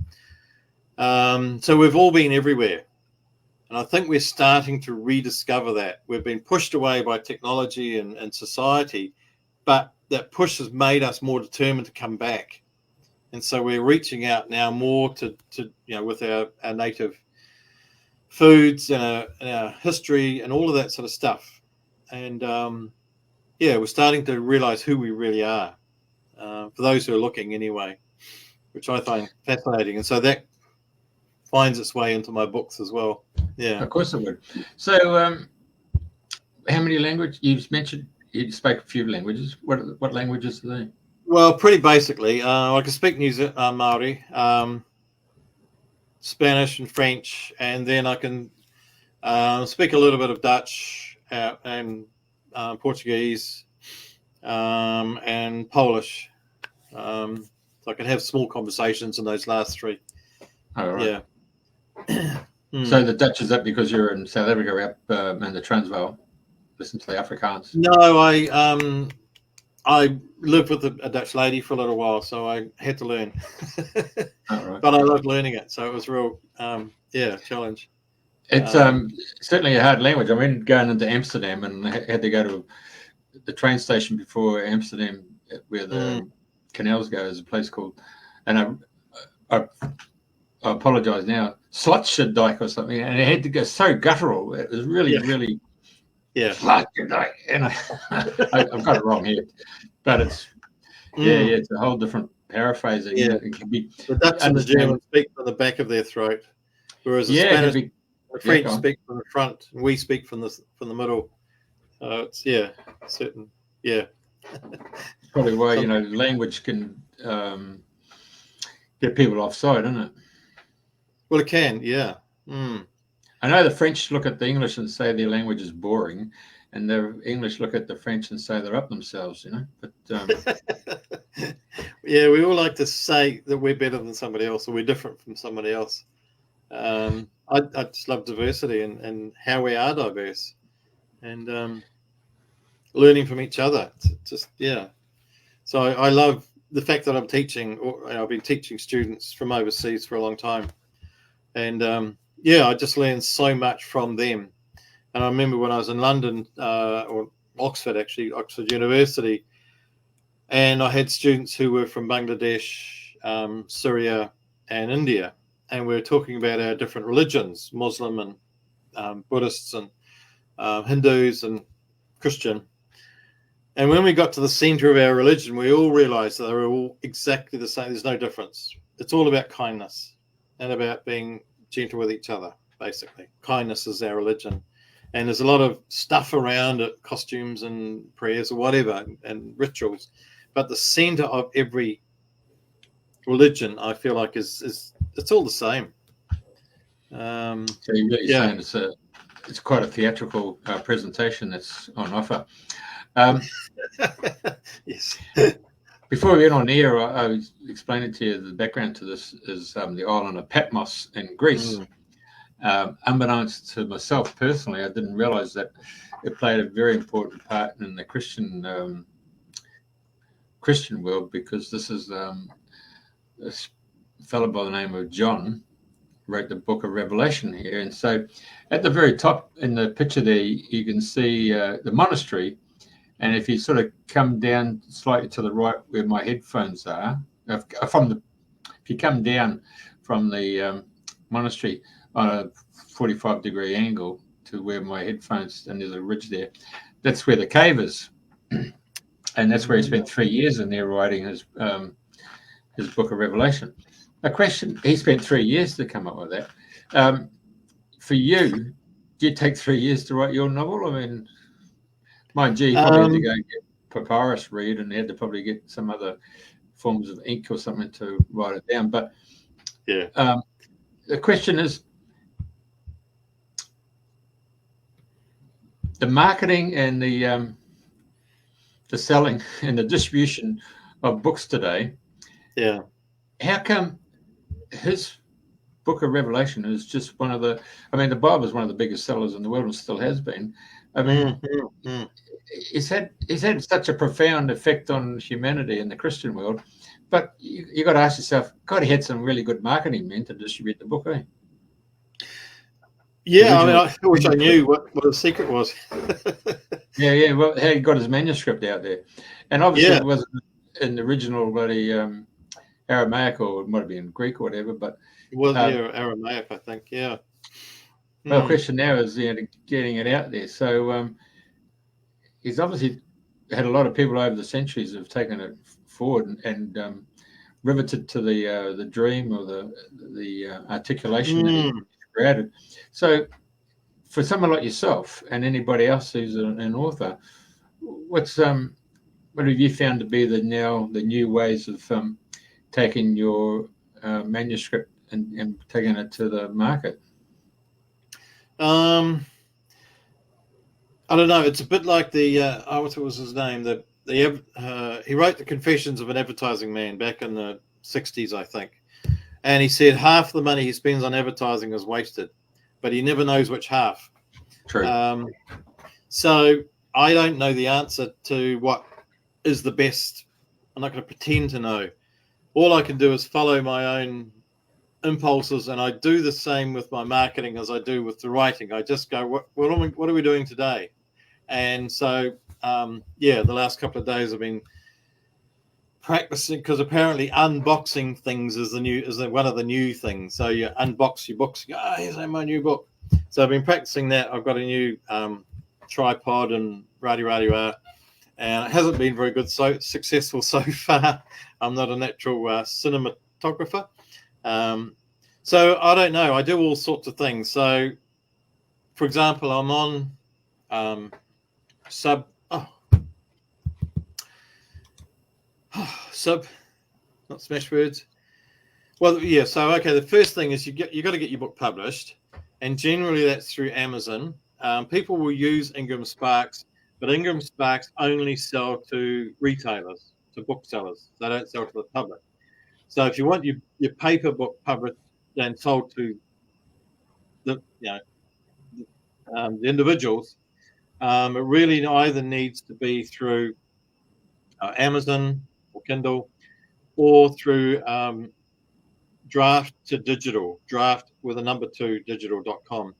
So we've all been everywhere. And I think we're starting to rediscover that. We've been pushed away by technology and society, but that push has made us more determined to come back And so we're reaching out now more to with our native foods and our history and all of that sort of stuff. And we're starting to realize who we really are, for those who are looking anyway, which I find fascinating. And so that finds its way into my books as well. Yeah, of course it would. So how many languages? You mentioned you spoke a few languages. What languages are they? Well, pretty basically, I can speak Maori, Spanish and French, and then I can speak a little bit of Dutch and Portuguese and Polish. So I can have small conversations in those last three. Oh, right. Yeah. So the Dutch, is that because you're in South Africa up in the Transvaal? Listen to the Afrikaans? No, I lived with a Dutch lady for a little while, so I had to learn. Oh, right. But I loved learning it, so it was a real challenge. It's certainly a hard language. I mean, going into Amsterdam, and I had to go to the train station before Amsterdam, where the canals go. There's a place called, and I apologise now, Sloterdijk or something, and it had to go so guttural. It was really, really. Yeah, and I've got it wrong here, but it's it's a whole different paraphrasing. Yeah, it can be. The Dutch and the Germans speak from the back of their throat, whereas the Spanish, the French speak from the front, and we speak from the middle. It's certain. Yeah, probably why language can get people offside, isn't it? Well, it can. Yeah. Mm. I know the French look at the English and say their language is boring, and the English look at the French and say they're up themselves, But yeah, we all like to say that we're better than somebody else, or we're different from somebody else. I just love diversity and how we are diverse, and learning from each other. So I love the fact that I'm teaching, or I've been teaching students from overseas for a long time, and I just learned so much from them. And I remember when I was in London, or Oxford University, and I had students who were from Bangladesh, Syria, and India, and we were talking about our different religions, Muslim and Buddhists and Hindus and Christian. And when we got to the center of our religion, we all realized that they were all exactly the same. There's no difference. It's all about kindness and about being gentle with each other, basically. Kindness is our religion. And there's a lot of stuff around it, costumes and prayers or whatever, and rituals. But the center of every religion, I feel like, is it's all the same. So you're really saying it's quite a theatrical presentation that's on offer. Yes. Before we went on air, I was explaining to you the background to this is the island of Patmos in Greece. Unbeknownst to myself personally, I didn't realize that it played a very important part in the Christian world, because this is this fellow by the name of John wrote the book of Revelation here. And so at the very top in the picture there, you can see the monastery. And if you sort of come down slightly to the right where my headphones are, if you come down from the monastery on a 45-degree angle to where my headphones, and there's a ridge there, that's where the cave is. And that's where he spent 3 years in there writing his book of Revelation. A question, he spent 3 years to come up with that. For you, did it take 3 years to write your novel? I mean, mind you, you probably had to go and get papyrus read, and had to probably get some other forms of ink or something to write it down. But the question is, the marketing and the selling and the distribution of books today. Yeah. How come his book of Revelation is just one of the? I mean, the Bible is one of the biggest sellers in the world and still has been. I mean, it's had such a profound effect on humanity in the Christian world. But you got to ask yourself, God, he had some really good marketing men to distribute the book, eh? Yeah, I mean, I wish I knew what the secret was. yeah. Well, how he got his manuscript out there, and obviously it wasn't in the original bloody Aramaic, or it might have been Greek or whatever. But It was Aramaic, I think. Yeah. the question now is getting it out there. So he's obviously had a lot of people over the centuries have taken it forward and riveted to the dream or the articulation that he created. So for someone like yourself and anybody else who's an author, what have you found to be the new ways of taking your manuscript and taking it to the market? I don't know. It's a bit like the what was his name? He wrote the Confessions of an Advertising Man back in the 60s, I think, and he said half the money he spends on advertising is wasted, but he never knows which half. True. So I don't know the answer to what is the best. I'm not going to pretend to know. All I can do is follow my own impulses, and I do the same with my marketing as I do with the writing. I just go, what are we doing today? And so, the last couple of days I've been practicing, because apparently unboxing things is one of the new things. So you unbox your books, you go, here's my new book. So I've been practicing that. I've got a new tripod and rah, and it hasn't been very successful so far. I'm not a natural cinematographer. So I don't know. I do all sorts of things. So, for example, I'm on not Smashwords. Well, yeah. So, okay, the first thing is you got to get your book published, and generally that's through Amazon. People will use Ingram Sparks, but Ingram Sparks only sell to retailers, to booksellers. They don't sell to the public. So if you want your paper book published and sold to the individuals, it really either needs to be through Amazon or Kindle, or through draft with a number 2 digital.com.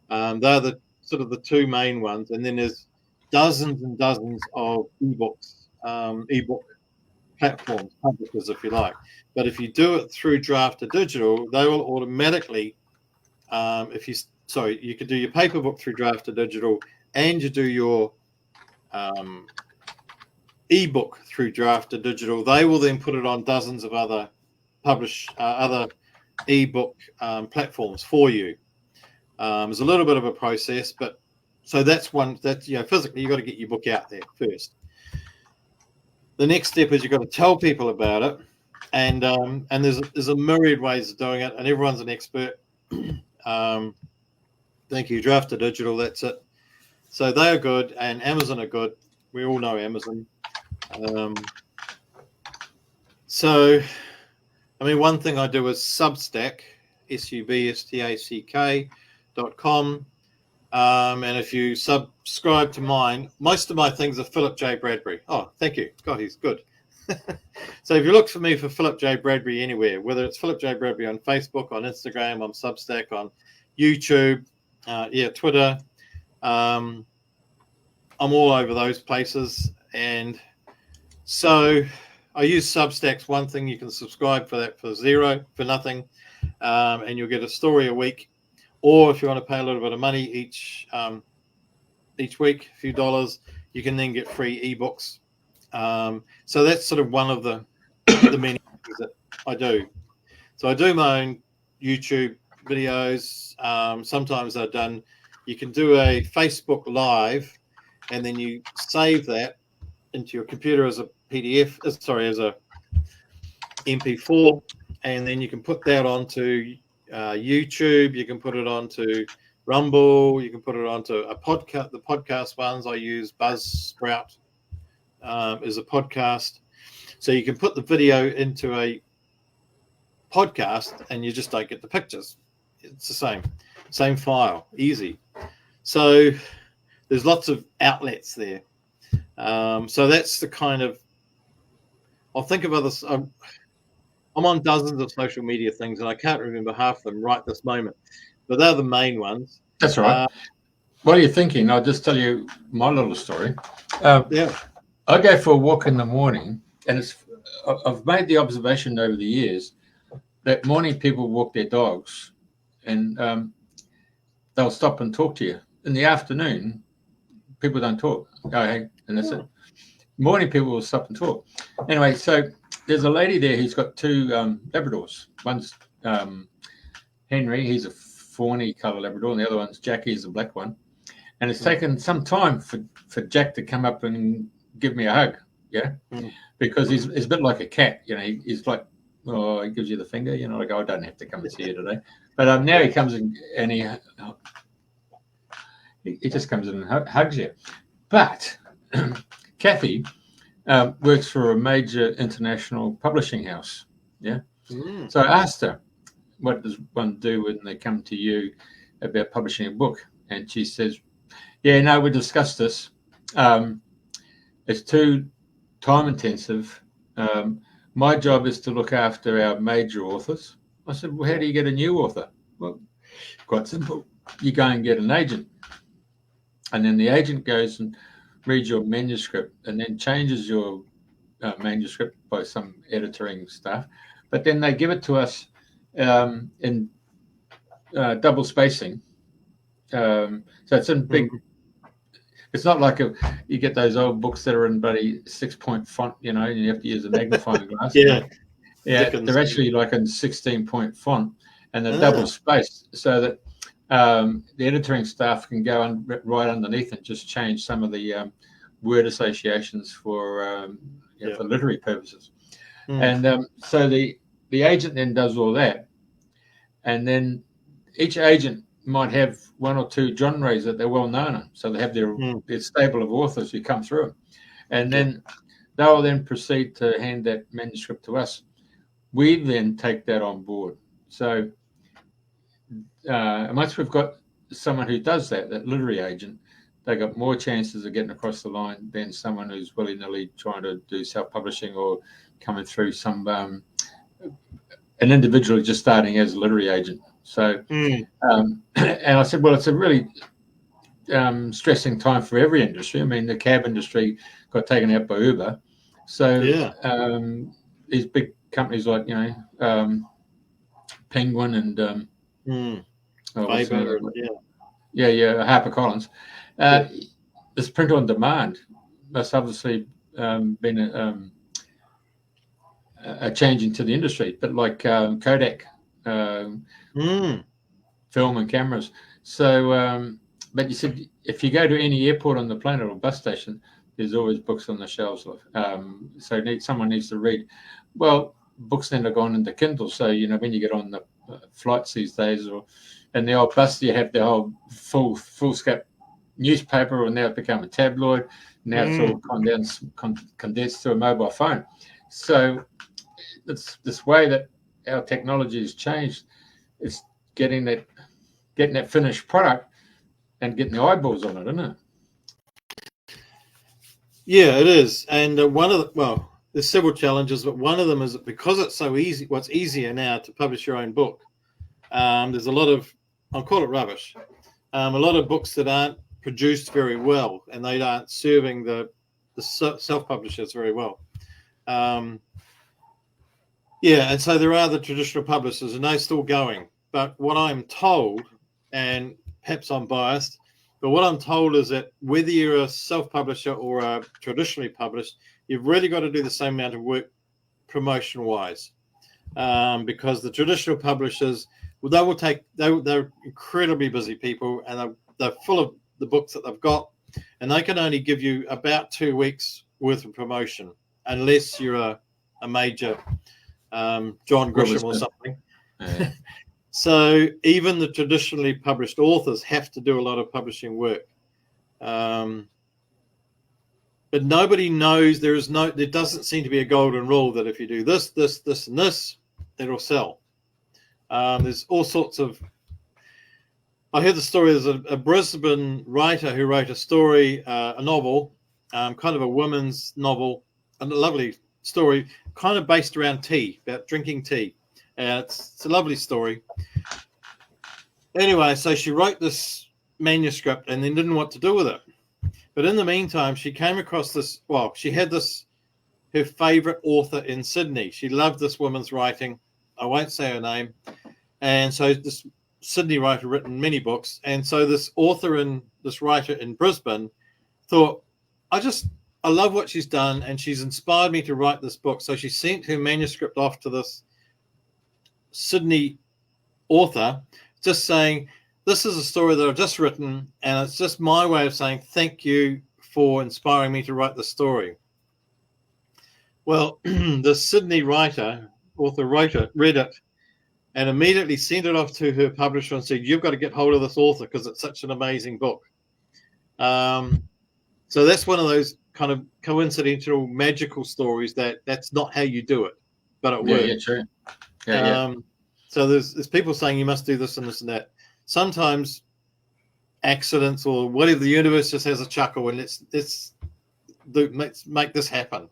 They're the sort of the two main ones, and then there's dozens and dozens of ebooks, ebook platforms, publishers, if you like. But if you do it through Draft to Digital, they will automatically, you could do your paper book through Draft to Digital, and you do your ebook through Draft to Digital. They will then put it on dozens of other ebook platforms for you. There's a little bit of a process, but so that's one that physically you got to get your book out there first. The next step is you've got to tell people about it, and there's a myriad ways of doing it, and everyone's an expert. Thank you, Draft to Digital. That's it. So they are good, and Amazon are good. We all know Amazon. One thing I do is Substack, substack.com. And if you subscribe to mine, most of my things are Philip J. Bradbury. Oh, thank you. God, he's good. So if you look for me for Philip J. Bradbury anywhere, whether it's Philip J. Bradbury on Facebook, on Instagram, on Substack, on YouTube, Twitter, I'm all over those places. And so I use Substack's one thing. You can subscribe for that for nothing, and you'll get a story a week. Or if you want to pay a little bit of money each week, a few dollars, you can then get free ebooks. So that's sort of one of the many things that I do. So I do my own YouTube videos. Sometimes they're done. You can do a Facebook Live, and then you save that into your computer as a PDF. As a MP4, and then you can put that onto YouTube. You can put it onto Rumble. You can put it onto a podcast. The podcast ones I use, Buzzsprout is a podcast. So you can put the video into a podcast, and you just don't get the pictures. It's the same file, easy. So there's lots of outlets there. So that's the kind of. I'll think of others. I'm on dozens of social media things, and I can't remember half of them right this moment, but they're the main ones. That's right. What are you thinking? I'll just tell you my little story. I go for a walk in the morning, and it's I've made the observation over the years that morning people walk their dogs, and they'll stop and talk to you. In the afternoon, people don't talk. Go, hey, and that's it. Morning people will stop and talk. Anyway, so there's a lady there who's got two Labradors. One's Henry, he's a fawny colour Labrador, and the other one's Jackie, he's a black one. And it's taken some time for Jack to come up and give me a hug, because he's a bit like a cat, he's like, oh, he gives you the finger, like, I don't have to come and see you today. But now he comes in and he just comes in and hugs you. But Kathy works for a major international publishing house, So I asked her, what does one do when they come to you about publishing a book? And she says, no, we discussed this. It's too time intensive. My job is to look after our major authors. I said, well, how do you get a new author? Well, quite simple. You go and get an agent. And then the agent goes and reads your manuscript and then changes your manuscript by some editing stuff. But then they give it to us in double spacing. So it's in big. It's not like you get those old books that are in bloody 6-point font, and you have to use a magnifying glass. They're actually like in 16-point font, and they're double spaced so that the editing staff can go right underneath and just change some of the word associations for literary purposes. And so the agent then does all that, and then each agent might have one or two genres that they're well known in, so they have their stable of authors who come through them, and then they'll then proceed to hand that manuscript to us. We then take that on board. So once we've got someone who does that literary agent, they got more chances of getting across the line than someone who's willy-nilly trying to do self-publishing or coming through some an individual just starting as a literary agent. So, and I said, well, it's a really stressing time for every industry. I mean, the cab industry got taken out by Uber. So these big companies like, Penguin and HarperCollins, this print on demand that's obviously been a change into the industry, but like Kodak, film and cameras. So, but you said if you go to any airport on the planet or bus station, there's always books on the shelves. So someone needs to read. Well, books then are gone into Kindle. So when you get on the flights these days, or in the old bus, you have the whole full-scope newspaper, and now it's become a tabloid. Now it's all condensed to a mobile phone. So it's this way that our technology has changed. It's getting that finished product and getting the eyeballs on it, isn't it? Yeah, it is. And there's several challenges, but one of them is that because it's so easy, what's easier now to publish your own book. There's a lot of, I'll call it rubbish, a lot of books that aren't produced very well, and they aren't serving the self-publishers very well. And so there are the traditional publishers, and they're still going. But what I'm told, and perhaps I'm biased, but what I'm told is that whether you're a self-publisher or a traditionally published, you've really got to do the same amount of work promotion-wise, because the traditional publishers, they're incredibly busy people, and they're full of the books that they've got, and they can only give you about 2 weeks worth of promotion, unless you're a major John Grisham or something. Yeah. So even the traditionally published authors have to do a lot of publishing work. But nobody knows, there doesn't seem to be a golden rule that if you do this, this, this, and this, it'll sell. There's all sorts of, I heard the story, there's a Brisbane writer who wrote a story, a novel, kind of a woman's novel, a lovely story, kind of based around tea, about drinking tea. It's a lovely story. Anyway, so she wrote this manuscript and then didn't know what to do with it. But in the meantime, she came across this, she had this, her favourite author in Sydney. She loved this woman's writing. I won't say her name. And so this Sydney writer written many books. And so this author and this writer in Brisbane thought, I love what she's done, and she's inspired me to write this book. So she sent her manuscript off to this Sydney author, just saying, this is a story that I've just written, and it's just my way of saying thank you for inspiring me to write the story. Well, the Sydney author read it, and immediately sent it off to her publisher and said, you've got to get hold of this author because it's such an amazing book. So that's one of those kind of coincidental, magical stories that's not how you do it, but it works. Yeah, true. Yeah. So there's people saying you must do this and this and that. Sometimes accidents or whatever, the universe just has a chuckle and let's make this happen.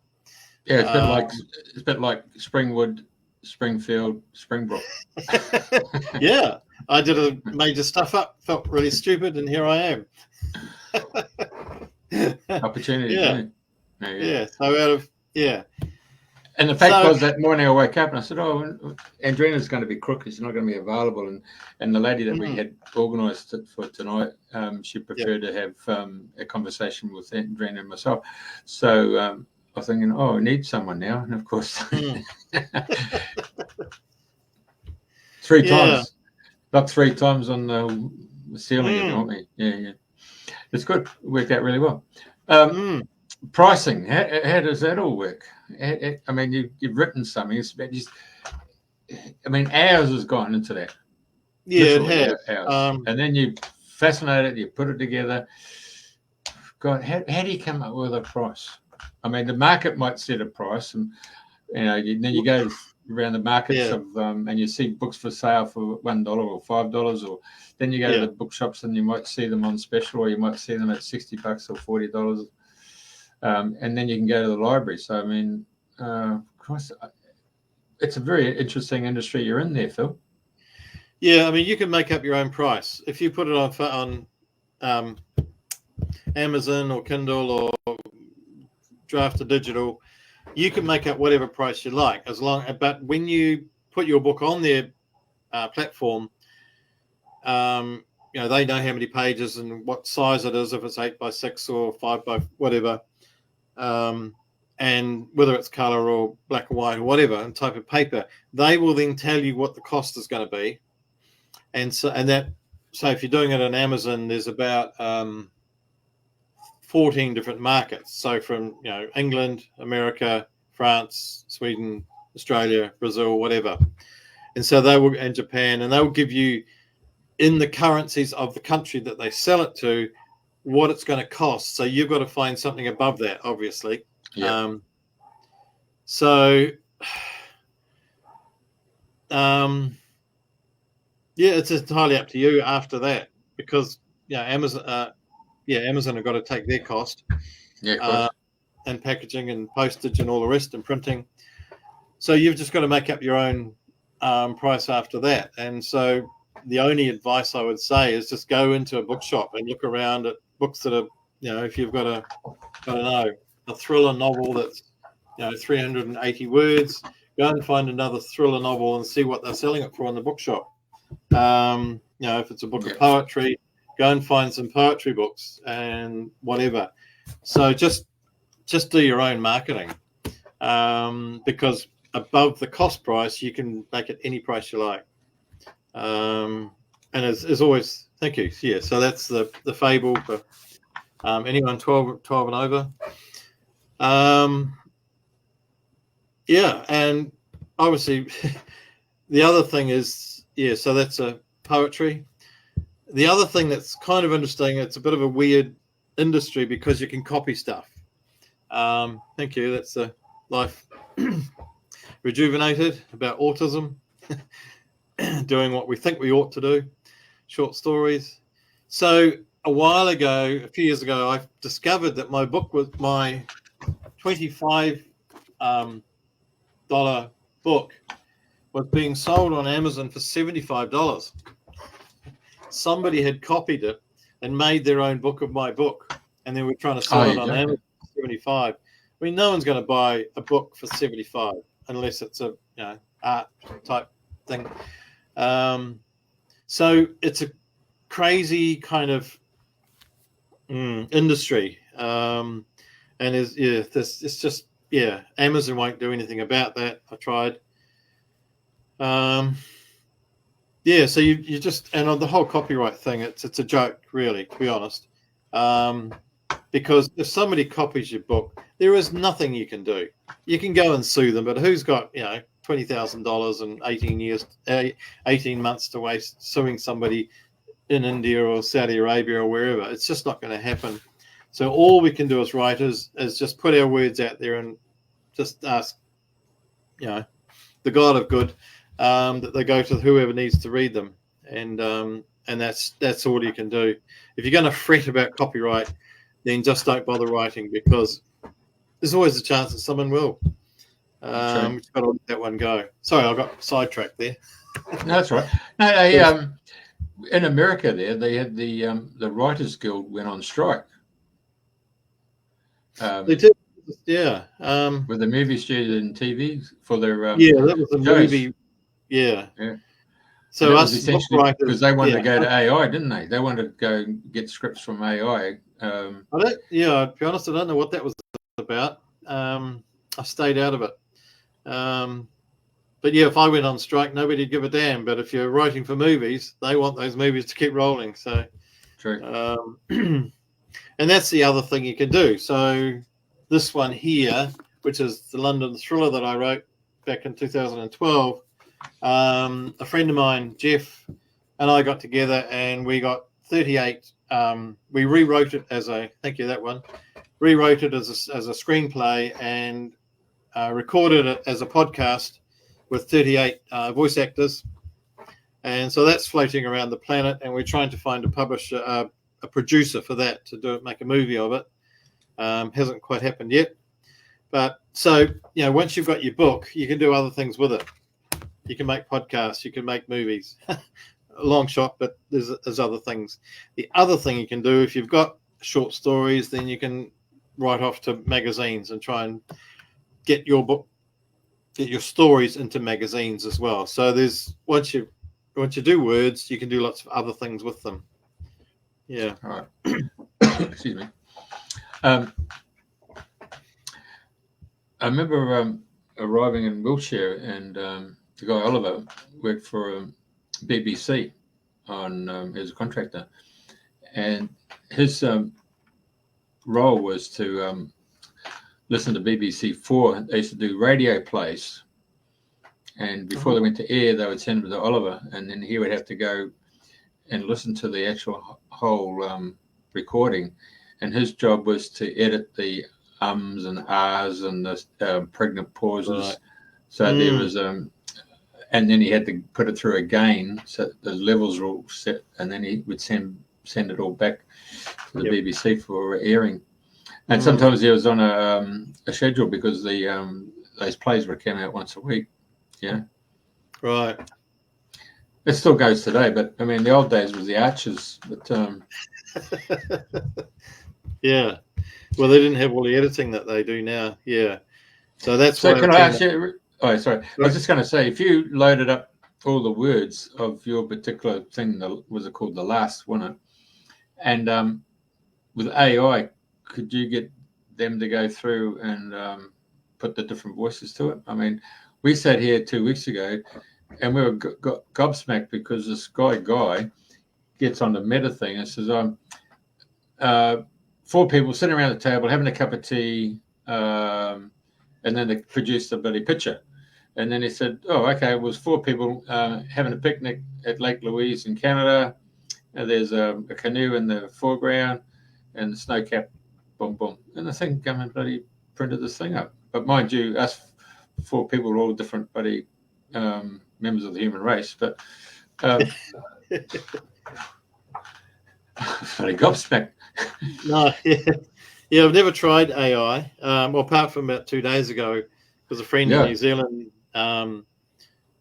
Yeah, it's a bit like Springwood, Springfield, Springbrook. Yeah, I made the stuff up, felt really stupid, and here I am. Opportunity. Yeah. So And the fact was that morning I woke up and I said, Andrina's going to be crook. She's not going to be available. And the lady that we had organised it for tonight, she preferred to have a conversation with Andrina and myself. So I was thinking, I need someone now. And of course, 3 times. Not 3 times on the ceiling, if you want me. Yeah. It's good. It worked out really well. Pricing, how does that all work? I mean, you've written something. Hours has gone into that. Yeah, it has. Hours. And then you fascinate it, you put it together. God, how do you come up with a price? I mean, the market might set a price, and then you go around the markets and you see books for sale for $1 or $5, or then you go to the bookshops and you might see them on special, or you might see them at $60 or $40. And then you can go to the library. So, I mean, it's a very interesting industry you're in there, Phil. Yeah, I mean, you can make up your own price. If you put it on Amazon or Kindle or Draft to Digital, you can make up whatever price you like. But when you put your book on their platform, they know how many pages and what size it is, if it's 8x6 or 5x whatever. And whether it's color or black and white or whatever, and type of paper, they will then tell you what the cost is going to be. So if you're doing it on Amazon, there's about 14 different markets. So from England, America, France, Sweden, Australia, Brazil, whatever. And so and Japan, and they will give you, in the currencies of the country that they sell it to, what it's going to cost. So you've got to find something above that, obviously. Yeah. It's entirely up to you after that, because Amazon have got to take their cost. Yeah. And packaging and postage and all the rest, and printing. So you've just got to make up your own price after that. And so the only advice I would say is just go into a bookshop and look around at books that are, if you've got a thriller novel that's 380 words, go and find another thriller novel and see what they're selling it for in the bookshop. If it's a book of poetry, go and find some poetry books and whatever. So just do your own marketing, because above the cost price, you can make it any price you like. And as always, thank you. Yeah, so that's the fable for anyone 12 and over. And obviously the other thing is, so that's a poetry. The other thing that's kind of interesting, it's a bit of a weird industry because you can copy stuff. Thank you. That's the Life Rejuvenated about autism. Doing what we think we ought to do, short stories. So a few years ago, I discovered that my book was my $25 book was being sold on Amazon for $75. Somebody had copied it and made their own book of my book, and they were trying to sell it on Amazon for $75, I mean, no one's going to buy a book for 75 unless it's a art type thing. So it's a crazy kind of industry, and it's just Amazon won't do anything about that. I tried. So you just, and on the whole copyright thing, it's a joke, really, to be honest. Because if somebody copies your book, there is nothing you can do. You can go and sue them, but who's got $20,000 and 18 months to waste suing somebody in India or Saudi Arabia or wherever? It's just not going to happen. So all we can do as writers is just put our words out there and just ask, the God of good, that they go to whoever needs to read them, and that's all you can do. If you're going to fret about copyright, then just don't bother writing, because there's always a chance that someone will. We've got to let that one go. Sorry, I got sidetracked there. No, that's right. No, in America, they had the Writers Guild went on strike. They did, yeah. With the movie studio and TV for their that was a shows. movie. Yeah. So us essentially, because they wanted to go to AI, didn't they? They wanted to go get scripts from AI. To be honest, I don't know what that was about. I stayed out of it. But if I went on strike, nobody'd give a damn. But if you're writing for movies, they want those movies to keep rolling. So true. And that's the other thing you can do. So this one here, which is the London thriller that I wrote back in 2012, a friend of mine, Jeff, and I got together and we got 38. We rewrote it as a rewrote it as a screenplay and recorded it as a podcast with 38 voice actors. And so that's floating around the planet, and we're trying to find a publisher, a producer for that to do it, make a movie of it. Hasn't quite happened yet. But so, once you've got your book, you can do other things with it. You can make podcasts, you can make movies. A long shot, but there's other things. The other thing you can do, if you've got short stories, then you can write off to magazines and try and get your stories into magazines as well. So there's once you do words, you can do lots of other things with them. Yeah. All right. Excuse me. I remember arriving in Wiltshire, and the guy Oliver worked for BBC on as a contractor, and his role was to listen to BBC 4. They used to do radio plays, and before they went to air, they would send them to Oliver, and then he would have to go and listen to the actual whole recording. And his job was to edit the ums and ahs and the pregnant pauses. Right. So there was, and then he had to put it through again, so the levels were all set, and then he would send it all back to the BBC for airing. And sometimes he was on a schedule because those plays would come out once a week. Yeah. Right. It still goes today, but I mean, the old days was the Archers. But yeah. Well, they didn't have all the editing that they do now. Yeah. So that's. So can I ask you? Oh, sorry. I was just going to say, if you loaded up all the words of your particular thing, was it called The Last, wasn't it? And with AI, could you get them to go through and put the different voices to it? I mean, we sat here 2 weeks ago, and we were gobsmacked because this guy gets on the meta thing and says, I'm 4 people sitting around the table having a cup of tea, and then they produced a bloody picture. And then he said, oh, okay, it was 4 people having a picnic at Lake Louise in Canada. And there's a canoe in the foreground and the snow cap, boom, boom. And the thing came and bloody printed this thing up. But mind you, us 4 people are all different bloody members of the human race. But bloody gobsmacked. No, yeah, I've never tried AI. Well, apart from about 2 days ago, because a friend in New Zealand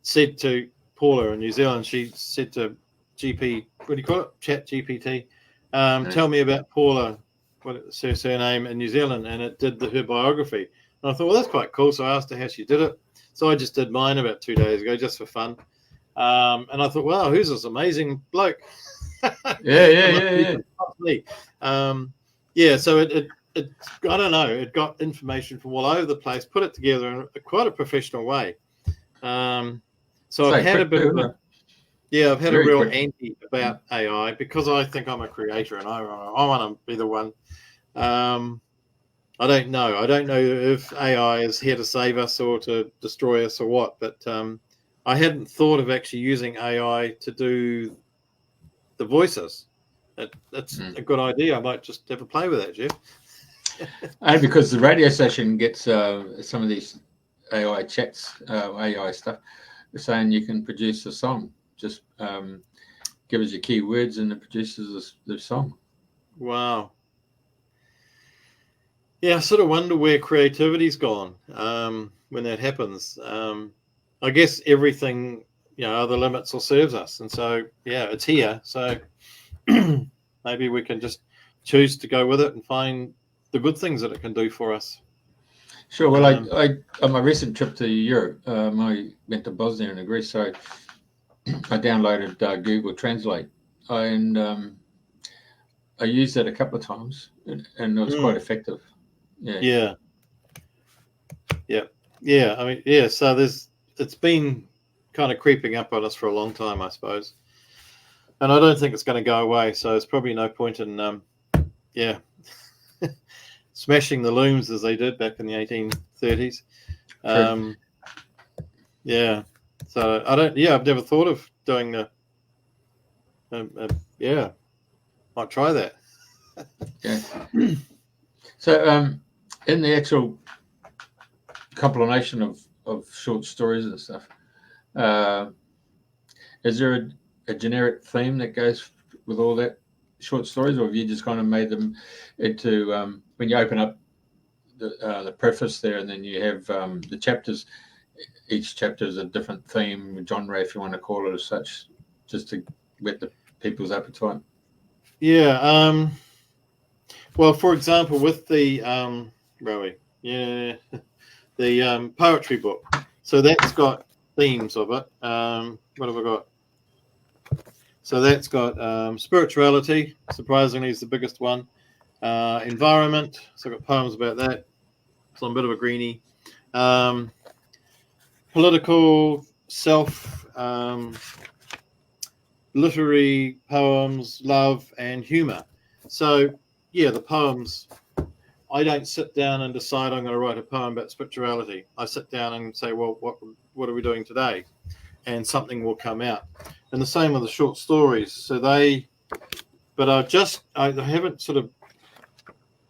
said to Paula in New Zealand, she said to GP, what do you call it? Chat GPT. Tell me about Paula. her surname in New Zealand, and it did her biography. And I thought, well, that's quite cool. So I asked her how she did it. So I just did mine about 2 days ago, just for fun. And I thought, wow, who's this amazing bloke? Yeah. So it I don't know, it got information from all over the place, put it together in quite a professional way. So I've had a bit of a, I've had a real anti about AI, because I think I'm a creator and I want to be the one. I don't know if AI is here to save us or to destroy us or what, but I hadn't thought of actually using AI to do the voices. That's a good idea. I might just have a play with that, Jeff. And because the radio station gets some of these AI chats, AI stuff, saying you can produce a song. Just give us your keywords and it produces the song. Wow. Yeah, I sort of wonder where creativity's gone when that happens. I guess everything, other limits will serve us. And so, it's here. So maybe we can just choose to go with it and find the good things that it can do for us. Sure. Well, I on my recent trip to Europe, I went to Bosnia and Greece, so I downloaded Google Translate, and I used it a couple of times, and it was quite effective. Yeah. I mean, so it's been kind of creeping up on us for a long time, I suppose, and I don't think it's going to go away. So there's probably no point in smashing the looms as they did back in the 1830s. So I don't. I've never thought of doing the. Might try that. So in the actual compilation of short stories and stuff, is there a generic theme that goes with all that short stories, or have you just kind of made them into when you open up the preface there, and then you have the chapters? Each chapter is a different theme, genre, if you want to call it as such, just to whet the people's appetite. Well, for example, with the the poetry book, so that's got themes of it. What have I got? So that's got spirituality, surprisingly, is the biggest one. Environment, so I've got poems about that. So I'm a bit of a greenie. Political, self, literary poems, love, and humor. So, the poems, I don't sit down and decide I'm going to write a poem about spirituality. I sit down and say, well, what are we doing today? And something will come out. And the same with the short stories. So I haven't sort of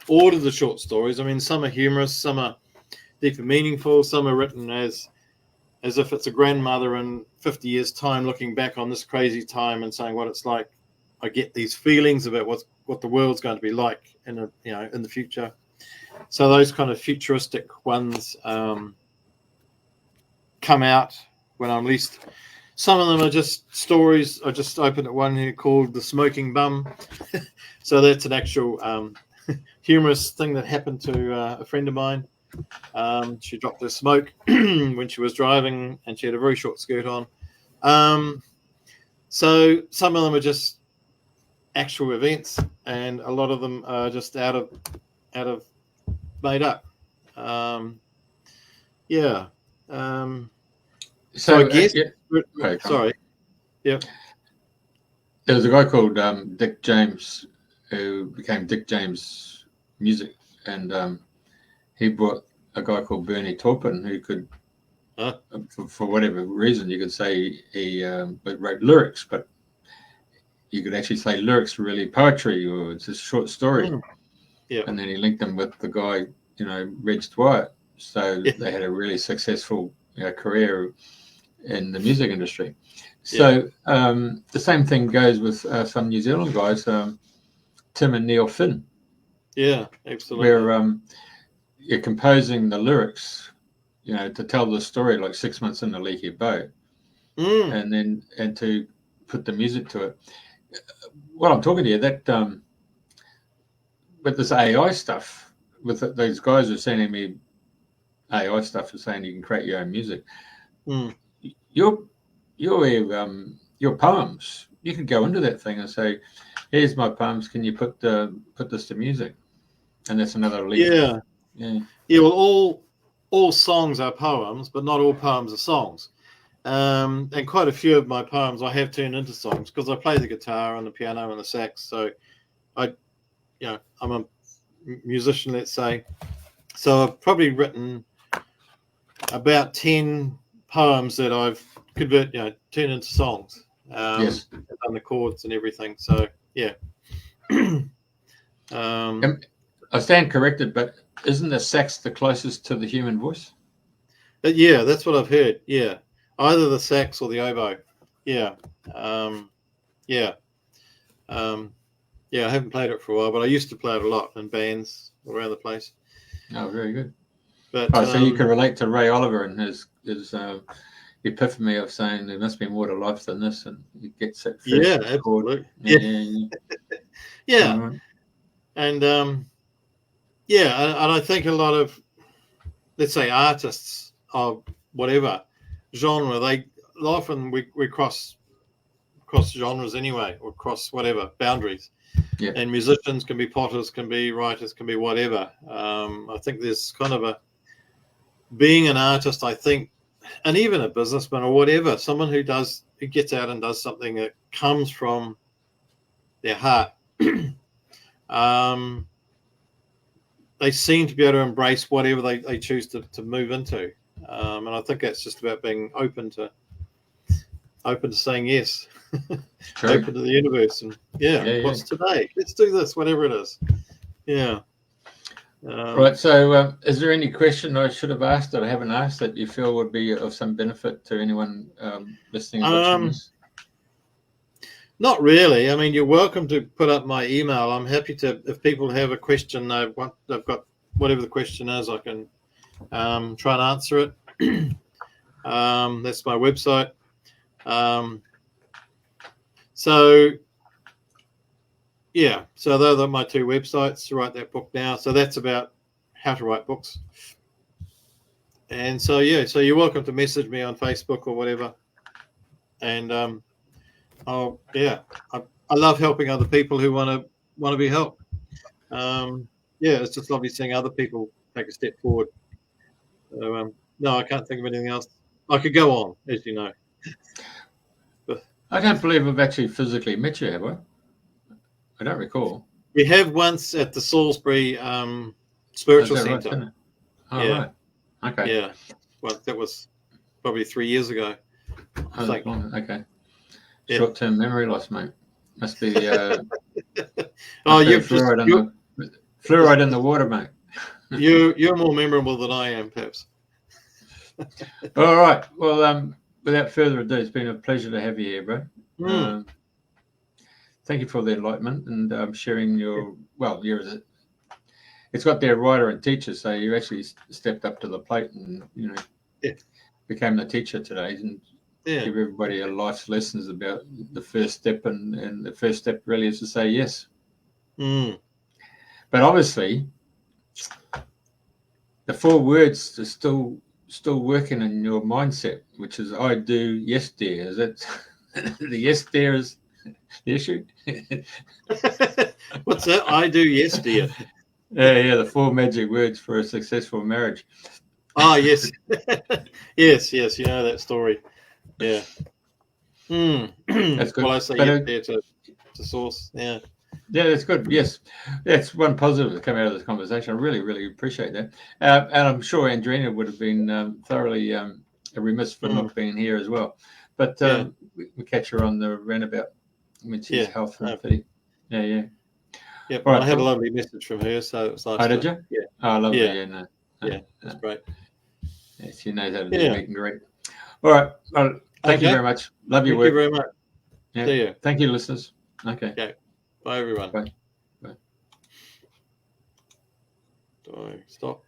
ordered the short stories. I mean, some are humorous, some are deep and meaningful, some are written as if it's a grandmother in 50 years' time looking back on this crazy time and saying what it's like. I get these feelings about what the world's going to be like in the future. So those kind of futuristic ones come out when I'm least. Some of them are just stories. I just opened at one here called The Smoking Bum. So that's an actual humorous thing that happened to a friend of mine. She dropped her smoke when she was driving, and she had a very short skirt on. So some of them are just actual events, and a lot of them are just out of made up. So I guess. Sorry. Yeah. There was a guy called Dick James who became Dick James Music, and he brought a guy called Bernie Taupin who could, for whatever reason, you could say he wrote lyrics, but you could actually say lyrics were really poetry, or it's a short story. And then he linked them with the guy, Reg Dwyer. So they had a really successful career in the music industry. So the same thing goes with some New Zealand guys, Tim and Neil Finn. Yeah, absolutely. Where you're composing the lyrics, to tell the story like 6 months in a leaky boat, and to put the music to it. While I'm talking to you, that with this AI stuff, with these guys who are sending me AI stuff, are saying you can create your own music. Mm. Your poems, you could go into that thing and say, "Here's my poems. Can you put this to music?" And that's another leap. Yeah. Yeah. Well, all songs are poems, but not all poems are songs. And quite a few of my poems I have turned into songs because I play the guitar and the piano and the sax. So I'm a musician, let's say. So I've probably written about 10 poems that I've turned into songs. Yes. Done the chords and everything. So yeah. I stand corrected, but isn't the sax the closest to the human voice? Yeah, that's what I've heard. Yeah, either the sax or the oboe. Yeah, yeah, yeah. I haven't played it for a while, but I used to play it a lot in bands around the place. Oh, very good. But so you can relate to Ray Oliver and his epiphany of saying there must be more to life than this, and he gets that first chord. Yeah. Yeah. Right. And and I think a lot of, let's say, artists of whatever genre, they often we cross genres anyway, or cross whatever boundaries. Yeah. And musicians can be potters, can be writers, can be whatever. I think there's kind of being an artist, I think, and even a businessman or whatever, someone who gets out and does something that comes from their heart. They seem to be able to embrace whatever they choose to move into. And I think that's just about being open to saying yes, open to the universe. And what's today? Let's do this, whatever it is. Yeah. Right. So is there any question I should have asked that I haven't asked that you feel would be of some benefit to anyone listening and watching this? Not really. I mean, you're welcome to put up my email. I'm happy to, if people have a question, they've got whatever the question is, I can try and answer it. That's my website. So those are my two websites to write that book now. So that's about how to write books. And so you're welcome to message me on Facebook or whatever. And I love helping other people who want to be helped. It's just lovely seeing other people take a step forward. So no, I can't think of anything else. I could go on, as you know. I don't believe I've actually physically met you, have I? I don't recall. We have once at the Salisbury Spiritual Centre. Right. Okay. Yeah. Well, that was probably 3 years ago. I think. Okay. Short-term memory loss, mate. Must be. You've fluoride in the water, mate. You're more memorable than I am, perhaps. All right. Well, without further ado, it's been a pleasure to have you here, bro. Thank you for the enlightenment and sharing your. Well, it's got their writer and teacher, so you actually stepped up to the plate and became the teacher today and give everybody a life's lessons about the first step, and the first step really is to say yes. But obviously, the 4 words are still working in your mindset, which is "I do, yes, dear." Is it the yes, dear is the issue? What's that? I do, yes, dear. Yeah, the 4 magic words for a successful marriage. Ah, yes. yes, you know that story. Yeah. That's good. Well, I say yes there to source. Yeah. Yeah, that's good. Yes, that's one positive that came out of this conversation. I really, really appreciate that. And I'm sure Andrina would have been thoroughly remiss for not being here as well. But we catch her on the roundabout when she's health and fit. Yeah. Yep. Right, I had a lovely message from her, so it was nice. Oh, did you? Yeah. Oh, lovely. Yeah, that's great. Yeah, she knows how to do meet and greet. All right. Well, thank you very much. Love your work. Thank you very much. Yeah. See you. Thank you, listeners. Okay. Bye, everyone. Bye. Do I stop?